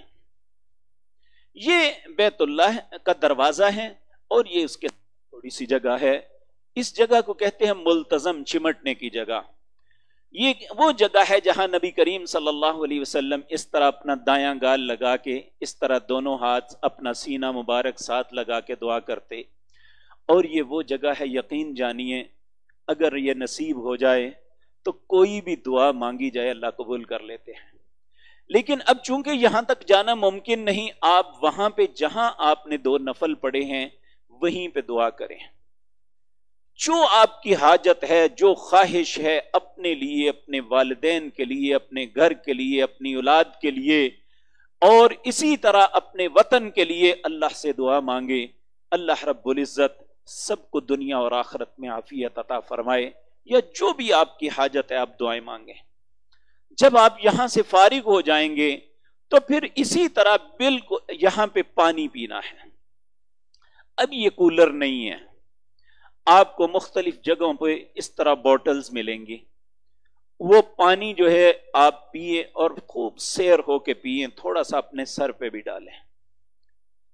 یہ بیت اللہ کا دروازہ ہے اور یہ اس کے تھوڑی سی جگہ ہے، اس جگہ کو کہتے ہیں ملتزم، چمٹنے کی جگہ. یہ وہ جگہ ہے جہاں نبی کریم صلی اللہ علیہ وسلم اس طرح اپنا دایاں گال لگا کے، اس طرح دونوں ہاتھ اپنا سینہ مبارک ساتھ لگا کے دعا کرتے. اور یہ وہ جگہ ہے، یقین جانیے اگر یہ نصیب ہو جائے تو کوئی بھی دعا مانگی جائے اللہ قبول کر لیتے ہیں. لیکن اب چونکہ یہاں تک جانا ممکن نہیں، آپ وہاں پہ جہاں آپ نے 2 نفل پڑھے ہیں وہیں پہ دعا کریں. جو آپ کی حاجت ہے، جو خواہش ہے اپنے لیے، اپنے والدین کے لیے، اپنے گھر کے لیے، اپنی اولاد کے لیے، اور اسی طرح اپنے وطن کے لیے اللہ سے دعا مانگے. اللہ رب العزت سب کو دنیا اور آخرت میں عافیت عطا فرمائے. یا جو بھی آپ کی حاجت ہے آپ دعائیں مانگیں. جب آپ یہاں سے فارغ ہو جائیں گے تو پھر اسی طرح بالکل یہاں پہ پانی پینا ہے. اب یہ کولر نہیں ہے، آپ کو مختلف جگہوں پہ اس طرح بوٹلز ملیں گی. وہ پانی جو ہے آپ پیئے اور خوب سیر ہو کے پیئے، تھوڑا سا اپنے سر پہ بھی ڈالیں.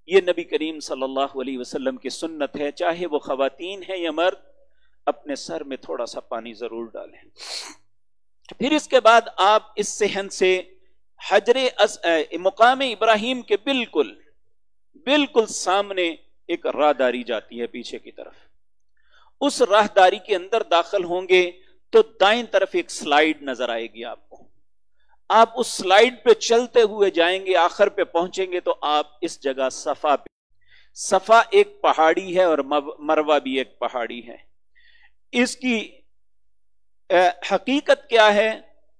یہ نبی کریم صلی اللہ علیہ وسلم کی سنت ہے، چاہے وہ خواتین ہیں یا مرد، اپنے سر میں تھوڑا سا پانی ضرور ڈالیں. پھر اس کے بعد آپ اس صحن سے مقام ابراہیم کے بالکل سامنے ایک راہداری جاتی ہے پیچھے کی طرف. اس راہداری کے اندر داخل ہوں گے تو دائیں طرف ایک سلائیڈ نظر آئے گی آپ کو. آپ اس سلائیڈ پہ چلتے ہوئے جائیں گے، آخر پہ پہنچیں گے تو آپ اس جگہ صفا پہ. صفا ایک پہاڑی ہے اور مروہ بھی ایک پہاڑی ہے. اس کی حقیقت کیا ہے؟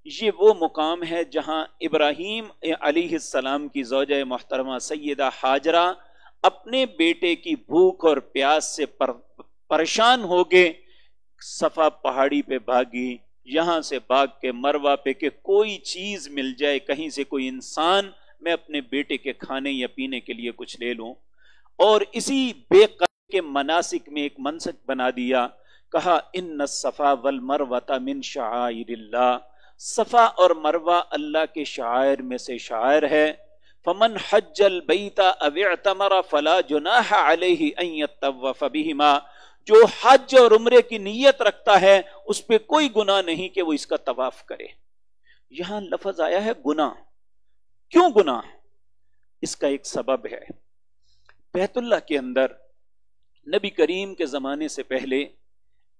یہ وہ مقام ہے جہاں ابراہیم علیہ السلام کی زوجہ محترمہ سیدہ ہاجرہ اپنے بیٹے کی بھوک اور پیاس سے پریشان ہو گئے، صفا پہاڑی پہ بھاگی. یہاں سے بھاگ کے مروہ پہ کہ کوئی چیز مل جائے، کہیں سے کوئی انسان، میں اپنے بیٹے کے کھانے یا پینے کے لیے کچھ لے لوں. اور اسی بے قدری کے مناسک میں ایک منسک بنا دیا. کہا ان الصفا والمروۃ من شعائر اللہ، صفا اور مروہ اللہ کے شعائر میں سے شعائر ہے. فمن حج البیت او اعتمر فلا جناح علیہ ان یطوف بہما، جو حج اور عمرے کی نیت رکھتا ہے اس پہ کوئی گناہ نہیں کہ وہ اس کا طواف کرے. یہاں لفظ آیا ہے گناہ. کیوں گناہ؟ اس کا ایک سبب ہے. بیت اللہ کے اندر نبی کریم کے زمانے سے پہلے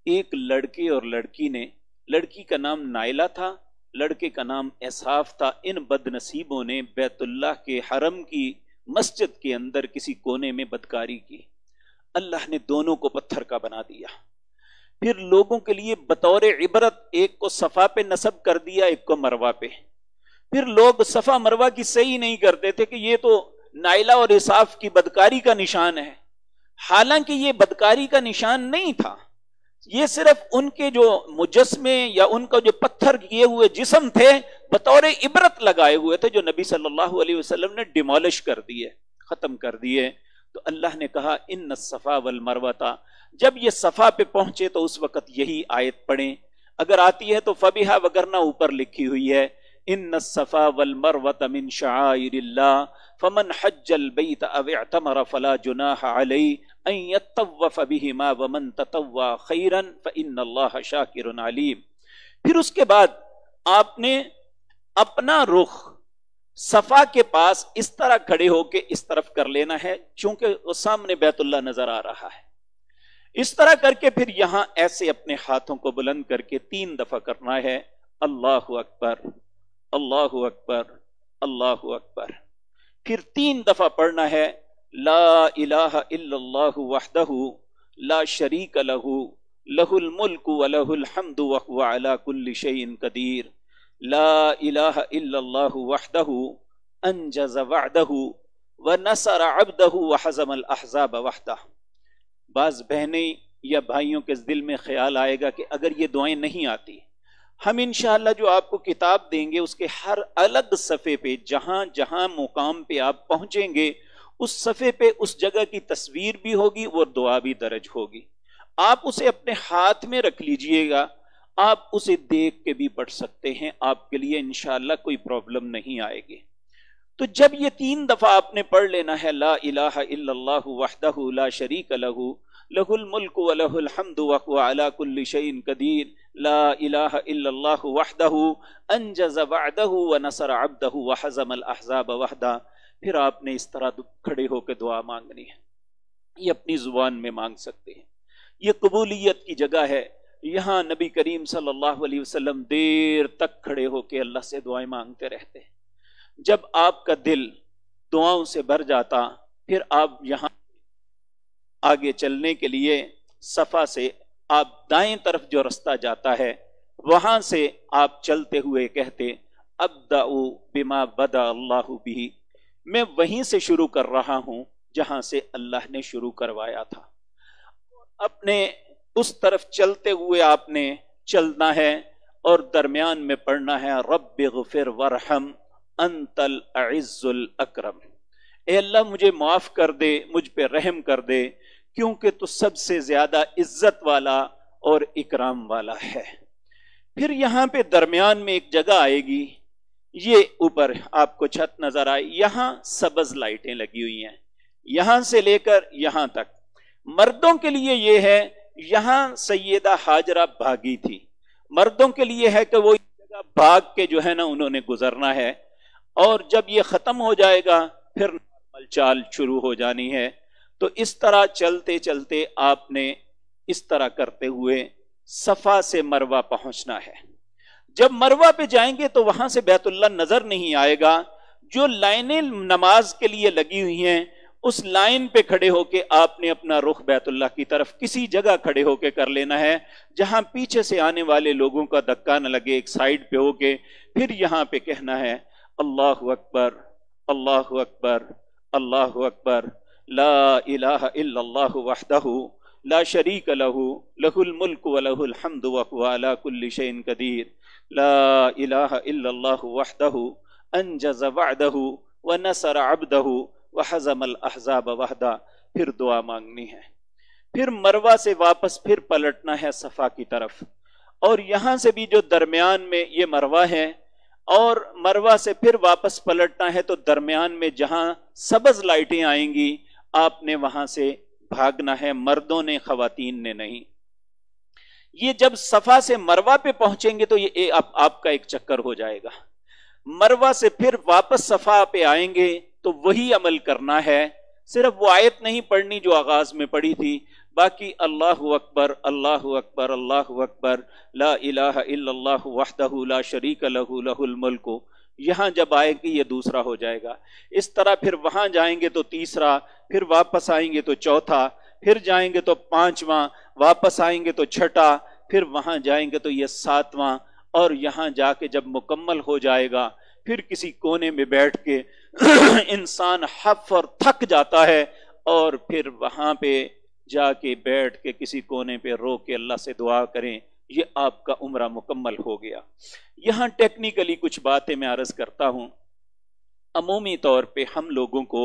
ایک لڑکے اور لڑکی نے، لڑکی کا نام نائلہ تھا، لڑکے کا نام اسحاف تھا. ان بد نصیبوں نے بیت اللہ کے حرم کی مسجد کے اندر کسی کونے میں بدکاری کی. اللہ نے دونوں کو پتھر کا بنا دیا. پھر لوگوں کے لیے بطور عبرت ایک کو صفا پہ نصب کر دیا، ایک کو مروہ پہ. پھر لوگ صفا مروہ کی صحیح نہیں کرتے تھے کہ یہ تو نائلہ اور اسحاف کی بدکاری کا نشان ہے. حالانکہ یہ بدکاری کا نشان نہیں تھا، یہ صرف ان کے جو مجسمے یا ان کا جو پتھر کیے ہوئے جسم تھے بطور عبرت لگائے ہوئے تھے، جو نبی صلی اللہ علیہ وسلم نے ڈیمولش کر دیے، ختم کر دیے. تو اللہ نے کہا ان الصفا والمروۃ، جب یہ صفا پہ پہنچے تو اس وقت یہی آیت پڑھیں. اگر آتی ہے تو فبہا، وگرنہ اوپر لکھی ہوئی ہے ان الصفا والمروۃ من شعائر اللہ فمن حج البیت او اعتمر فلا جناح علیہ ان یطوف بہما ومن تطوع خیرا فان اللہ شاکر علیم. پھر اس کے بعد آپ نے اپنا رخ صفا کے پاس اس طرح کھڑے ہو کے اس طرف کر لینا ہے، چونکہ وہ سامنے بیت اللہ نظر آ رہا ہے. اس طرح کر کے پھر یہاں ایسے اپنے ہاتھوں کو بلند کر کے 3 دفعہ کرنا ہے، اللہ اکبر اللہ اکبر اللہ اکبر. پھر 3 دفعہ پڑھنا ہے لا الہ الا اللہ وحدہ لا شریک لہ لہ الملک ولہ الحمد وہو علی کل شیء قدیر. لا الہ الا اللہ وحدہ انجز وعدہ ونصر عبدہ وحزم الاحزاب وحدہ. بعض بہنیں یا بھائیوں کے دل میں خیال آئے گا کہ اگر یہ دعائیں نہیں آتی، ہم انشاءاللہ جو آپ کو کتاب دیں گے اس کے ہر الگ صفحے پہ جہاں جہاں مقام پہ آپ پہنچیں گے اس صفحے پہ اس جگہ کی تصویر بھی ہوگی، وہ دعا بھی درج ہوگی. آپ اسے اپنے ہاتھ میں رکھ لیجئے گا، آپ اسے دیکھ کے بھی پڑھ سکتے ہیں، آپ کے لیے انشاءاللہ کوئی پرابلم نہیں آئے گی. تو جب یہ 3 دفعہ آپ نے پڑھ لینا ہے لا الہ الا اللہ وحدہ لا شریک لہ لہ الملک ولہ الحمد وهو علی کل شیء قدیر لا الہ الا اللہ وحدہ انجز وعدہ ونصر عبدہ وحزم الاحزاب وحدہ. پھر آپ نے اس طرح کھڑے ہو کے دعا مانگنی ہے. یہ اپنی زبان میں مانگ سکتے ہیں. یہ قبولیت کی جگہ ہے. یہاں نبی کریم صلی اللہ علیہ وسلم دیر تک کھڑے ہو کے اللہ سے دعائیں مانگتے رہتے ہیں. جب آپ کا دل دعاؤں سے بھر جاتا پھر آپ یہاں آگے چلنے کے لیے صفا سے آپ دائیں طرف جو رستہ جاتا ہے وہاں سے آپ چلتے ہوئے کہتے ابدأ بما بدا اللہ بھی، میں وہیں سے شروع کر رہا ہوں جہاں سے اللہ نے شروع کروایا تھا. اپنے اس طرف چلتے ہوئے آپ نے چلنا ہے اور درمیان میں پڑھنا ہے رب اغفر ورحم انت العز الاکرم. اے اللہ مجھے معاف کر دے، مجھ پہ رحم کر دے، کیونکہ تو سب سے زیادہ عزت والا اور اکرام والا ہے. پھر یہاں پہ درمیان میں ایک جگہ آئے گی، یہ اوپر آپ کو چھت نظر آئے، یہاں سبز لائٹیں لگی ہوئی ہیں یہاں سے لے کر یہاں تک. مردوں کے لیے یہ ہے، یہاں سیدہ ہاجرہ بھاگی تھی. مردوں کے لیے ہے کہ وہ جگہ بھاگ کے جو ہے نا انہوں نے گزرنا ہے، اور جب یہ ختم ہو جائے گا پھر نارمل چال شروع ہو جانی ہے. تو اس طرح چلتے چلتے آپ نے اس طرح کرتے ہوئے صفا سے مروہ پہنچنا ہے. جب مروہ پہ جائیں گے تو وہاں سے بیت اللہ نظر نہیں آئے گا. جو لائنیں نماز کے لیے لگی ہوئی ہیں اس لائن پہ کھڑے ہو کے آپ نے اپنا رخ بیت اللہ کی طرف کسی جگہ کھڑے ہو کے کر لینا ہے جہاں پیچھے سے آنے والے لوگوں کا دھکا نہ لگے. ایک سائیڈ پہ ہو کے پھر یہاں پہ کہنا ہے اللہ اکبر اللہ اکبر اللہ اکبر لا الہ الا اللہ وحدہ لا شریک لہ لہ الملک ولہ الحمد وہو علی کل شیء قدیر لا الہ الا اللہ وحدہ انجز وعدہ ونصر عبدہ وحزم الاحزاب وحدہ. پھر دعا مانگنی ہے. پھر مروہ سے واپس پھر پلٹنا ہے صفا کی طرف، اور یہاں سے بھی جو درمیان میں یہ مروہ ہے اور مروہ سے پھر واپس پلٹنا ہے، تو درمیان میں جہاں سبز لائٹیں آئیں گی آپ نے وہاں سے بھاگنا ہے، مردوں نے خواتین نے نہیں. یہ جب صفا سے مروہ پہ پہنچیں گے تو یہ آپ کا ایک چکر ہو جائے گا. مروہ سے پھر واپس صفا پہ آئیں گے تو وہی عمل کرنا ہے. صرف وہ آیت نہیں پڑھنی جو آغاز میں پڑھی تھی، باقی اللہ اکبر اللہ اکبر اللہ اکبر لا الہ الا اللہ وحدہ لا شریک لہ لہ الملک. یہاں جب آئے گی یہ دوسرا ہو جائے گا. اس طرح پھر وہاں جائیں گے تو تیسرا، پھر واپس آئیں گے تو چوتھا، پھر جائیں گے تو پانچواں، واپس آئیں گے تو چھٹا، پھر وہاں جائیں گے تو یہ ساتواں، اور یہاں جا کے جب مکمل ہو جائے گا پھر کسی کونے میں بیٹھ کے انسان حف اور تھک جاتا ہے، اور پھر وہاں پہ جا کے بیٹھ کے کسی کونے پہ رو کے اللہ سے دعا کریں. یہ آپ کا عمرہ مکمل ہو گیا. یہاں ٹیکنیکلی کچھ باتیں میں عرض کرتا ہوں. عمومی طور پہ ہم لوگوں کو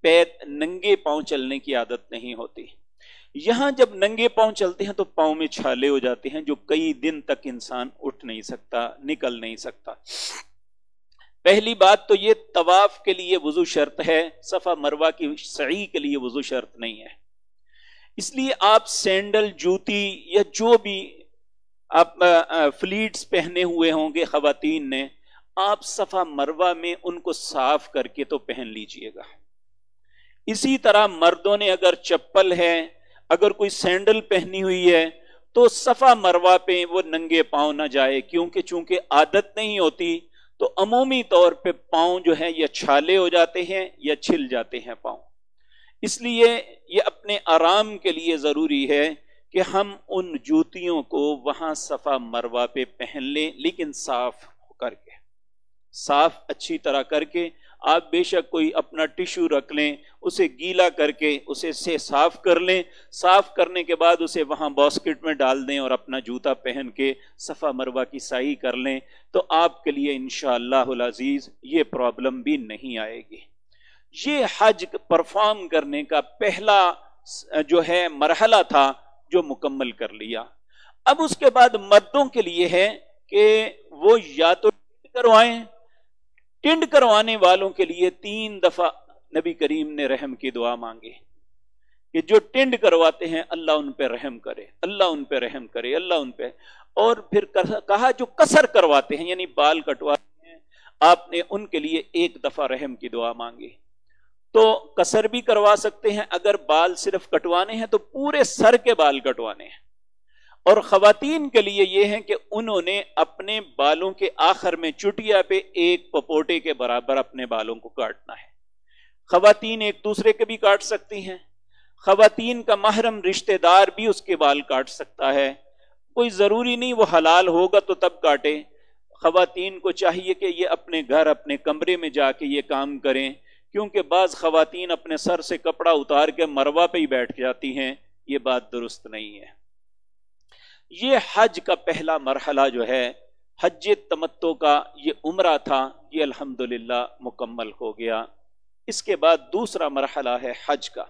ننگے پاؤں چلنے کی عادت نہیں ہوتی. یہاں جب ننگے پاؤں چلتے ہیں تو پاؤں میں چھالے ہو جاتے ہیں جو کئی دن تک انسان اٹھ نہیں سکتا، نکل نہیں سکتا. پہلی بات تو یہ طواف کے لیے وضو شرط ہے، صفا مروہ کی سعی کے لیے وضو شرط نہیں ہے. اس لیے آپ سینڈل، جوتی یا جو بھی آپ فلیٹس پہنے ہوئے ہوں گے خواتین نے، آپ صفا مروہ میں ان کو صاف کر کے تو پہن لیجئے گا. اسی طرح مردوں نے اگر چپل ہے، اگر کوئی سینڈل پہنی ہوئی ہے تو صفا مروہ پہ وہ ننگے پاؤں نہ جائے، کیونکہ چونکہ عادت نہیں ہوتی تو عمومی طور پہ پاؤں جو ہیں یا چھالے ہو جاتے ہیں یا چھل جاتے ہیں پاؤں. اس لیے یہ اپنے آرام کے لیے ضروری ہے کہ ہم ان جوتیوں کو وہاں صفا مروہ پہ پہن لیں، لیکن صاف کر کے، صاف اچھی طرح کر کے. آپ بے شک کوئی اپنا ٹیشو رکھ لیں، اسے گیلا کر کے اسے سے صاف کر لیں. صاف کرنے کے بعد اسے وہاں باسکٹ میں ڈال دیں اور اپنا جوتا پہن کے صفا مروہ کی سعی کر لیں، تو آپ کے لیے انشاءاللہ العزیز یہ پرابلم بھی نہیں آئے گی. یہ حج پرفارم کرنے کا پہلا جو ہے مرحلہ تھا جو مکمل کر لیا. اب اس کے بعد مردوں کے لیے ہے کہ وہ یا تو کروائیں ٹنڈ کروانے والوں کے لیے 3 دفعہ نبی کریم نے رحم کی دعا مانگی کہ جو ٹنڈ کرواتے ہیں اللہ ان پہ رحم کرے، اللہ ان پہ رحم کرے، اللہ ان پہ. اور پھر کہا جو قصر کرواتے ہیں یعنی بال کٹواتے ہیں، آپ نے ان کے لیے 1 دفعہ رحم کی دعا مانگی. تو قصر بھی کروا سکتے ہیں، اگر بال صرف کٹوانے ہیں تو پورے سر کے بال کٹوانے ہیں. اور خواتین کے لیے یہ ہے کہ انہوں نے اپنے بالوں کے آخر میں چٹیا پہ 1 پپوٹے کے برابر اپنے بالوں کو کاٹنا ہے. خواتین ایک دوسرے کے بھی کاٹ سکتی ہیں، خواتین کا محرم رشتہ دار بھی اس کے بال کاٹ سکتا ہے، کوئی ضروری نہیں وہ حلال ہوگا تو تب کاٹے. خواتین کو چاہیے کہ یہ اپنے گھر اپنے کمرے میں جا کے یہ کام کریں، کیونکہ بعض خواتین اپنے سر سے کپڑا اتار کے مروہ پہ ہی بیٹھ جاتی ہیں، یہ بات درست نہیں ہے. یہ حج کا پہلا مرحلہ جو ہے حج تمتع کا، یہ عمرہ تھا، یہ الحمدللہ مکمل ہو گیا. اس کے بعد دوسرا مرحلہ ہے حج کا.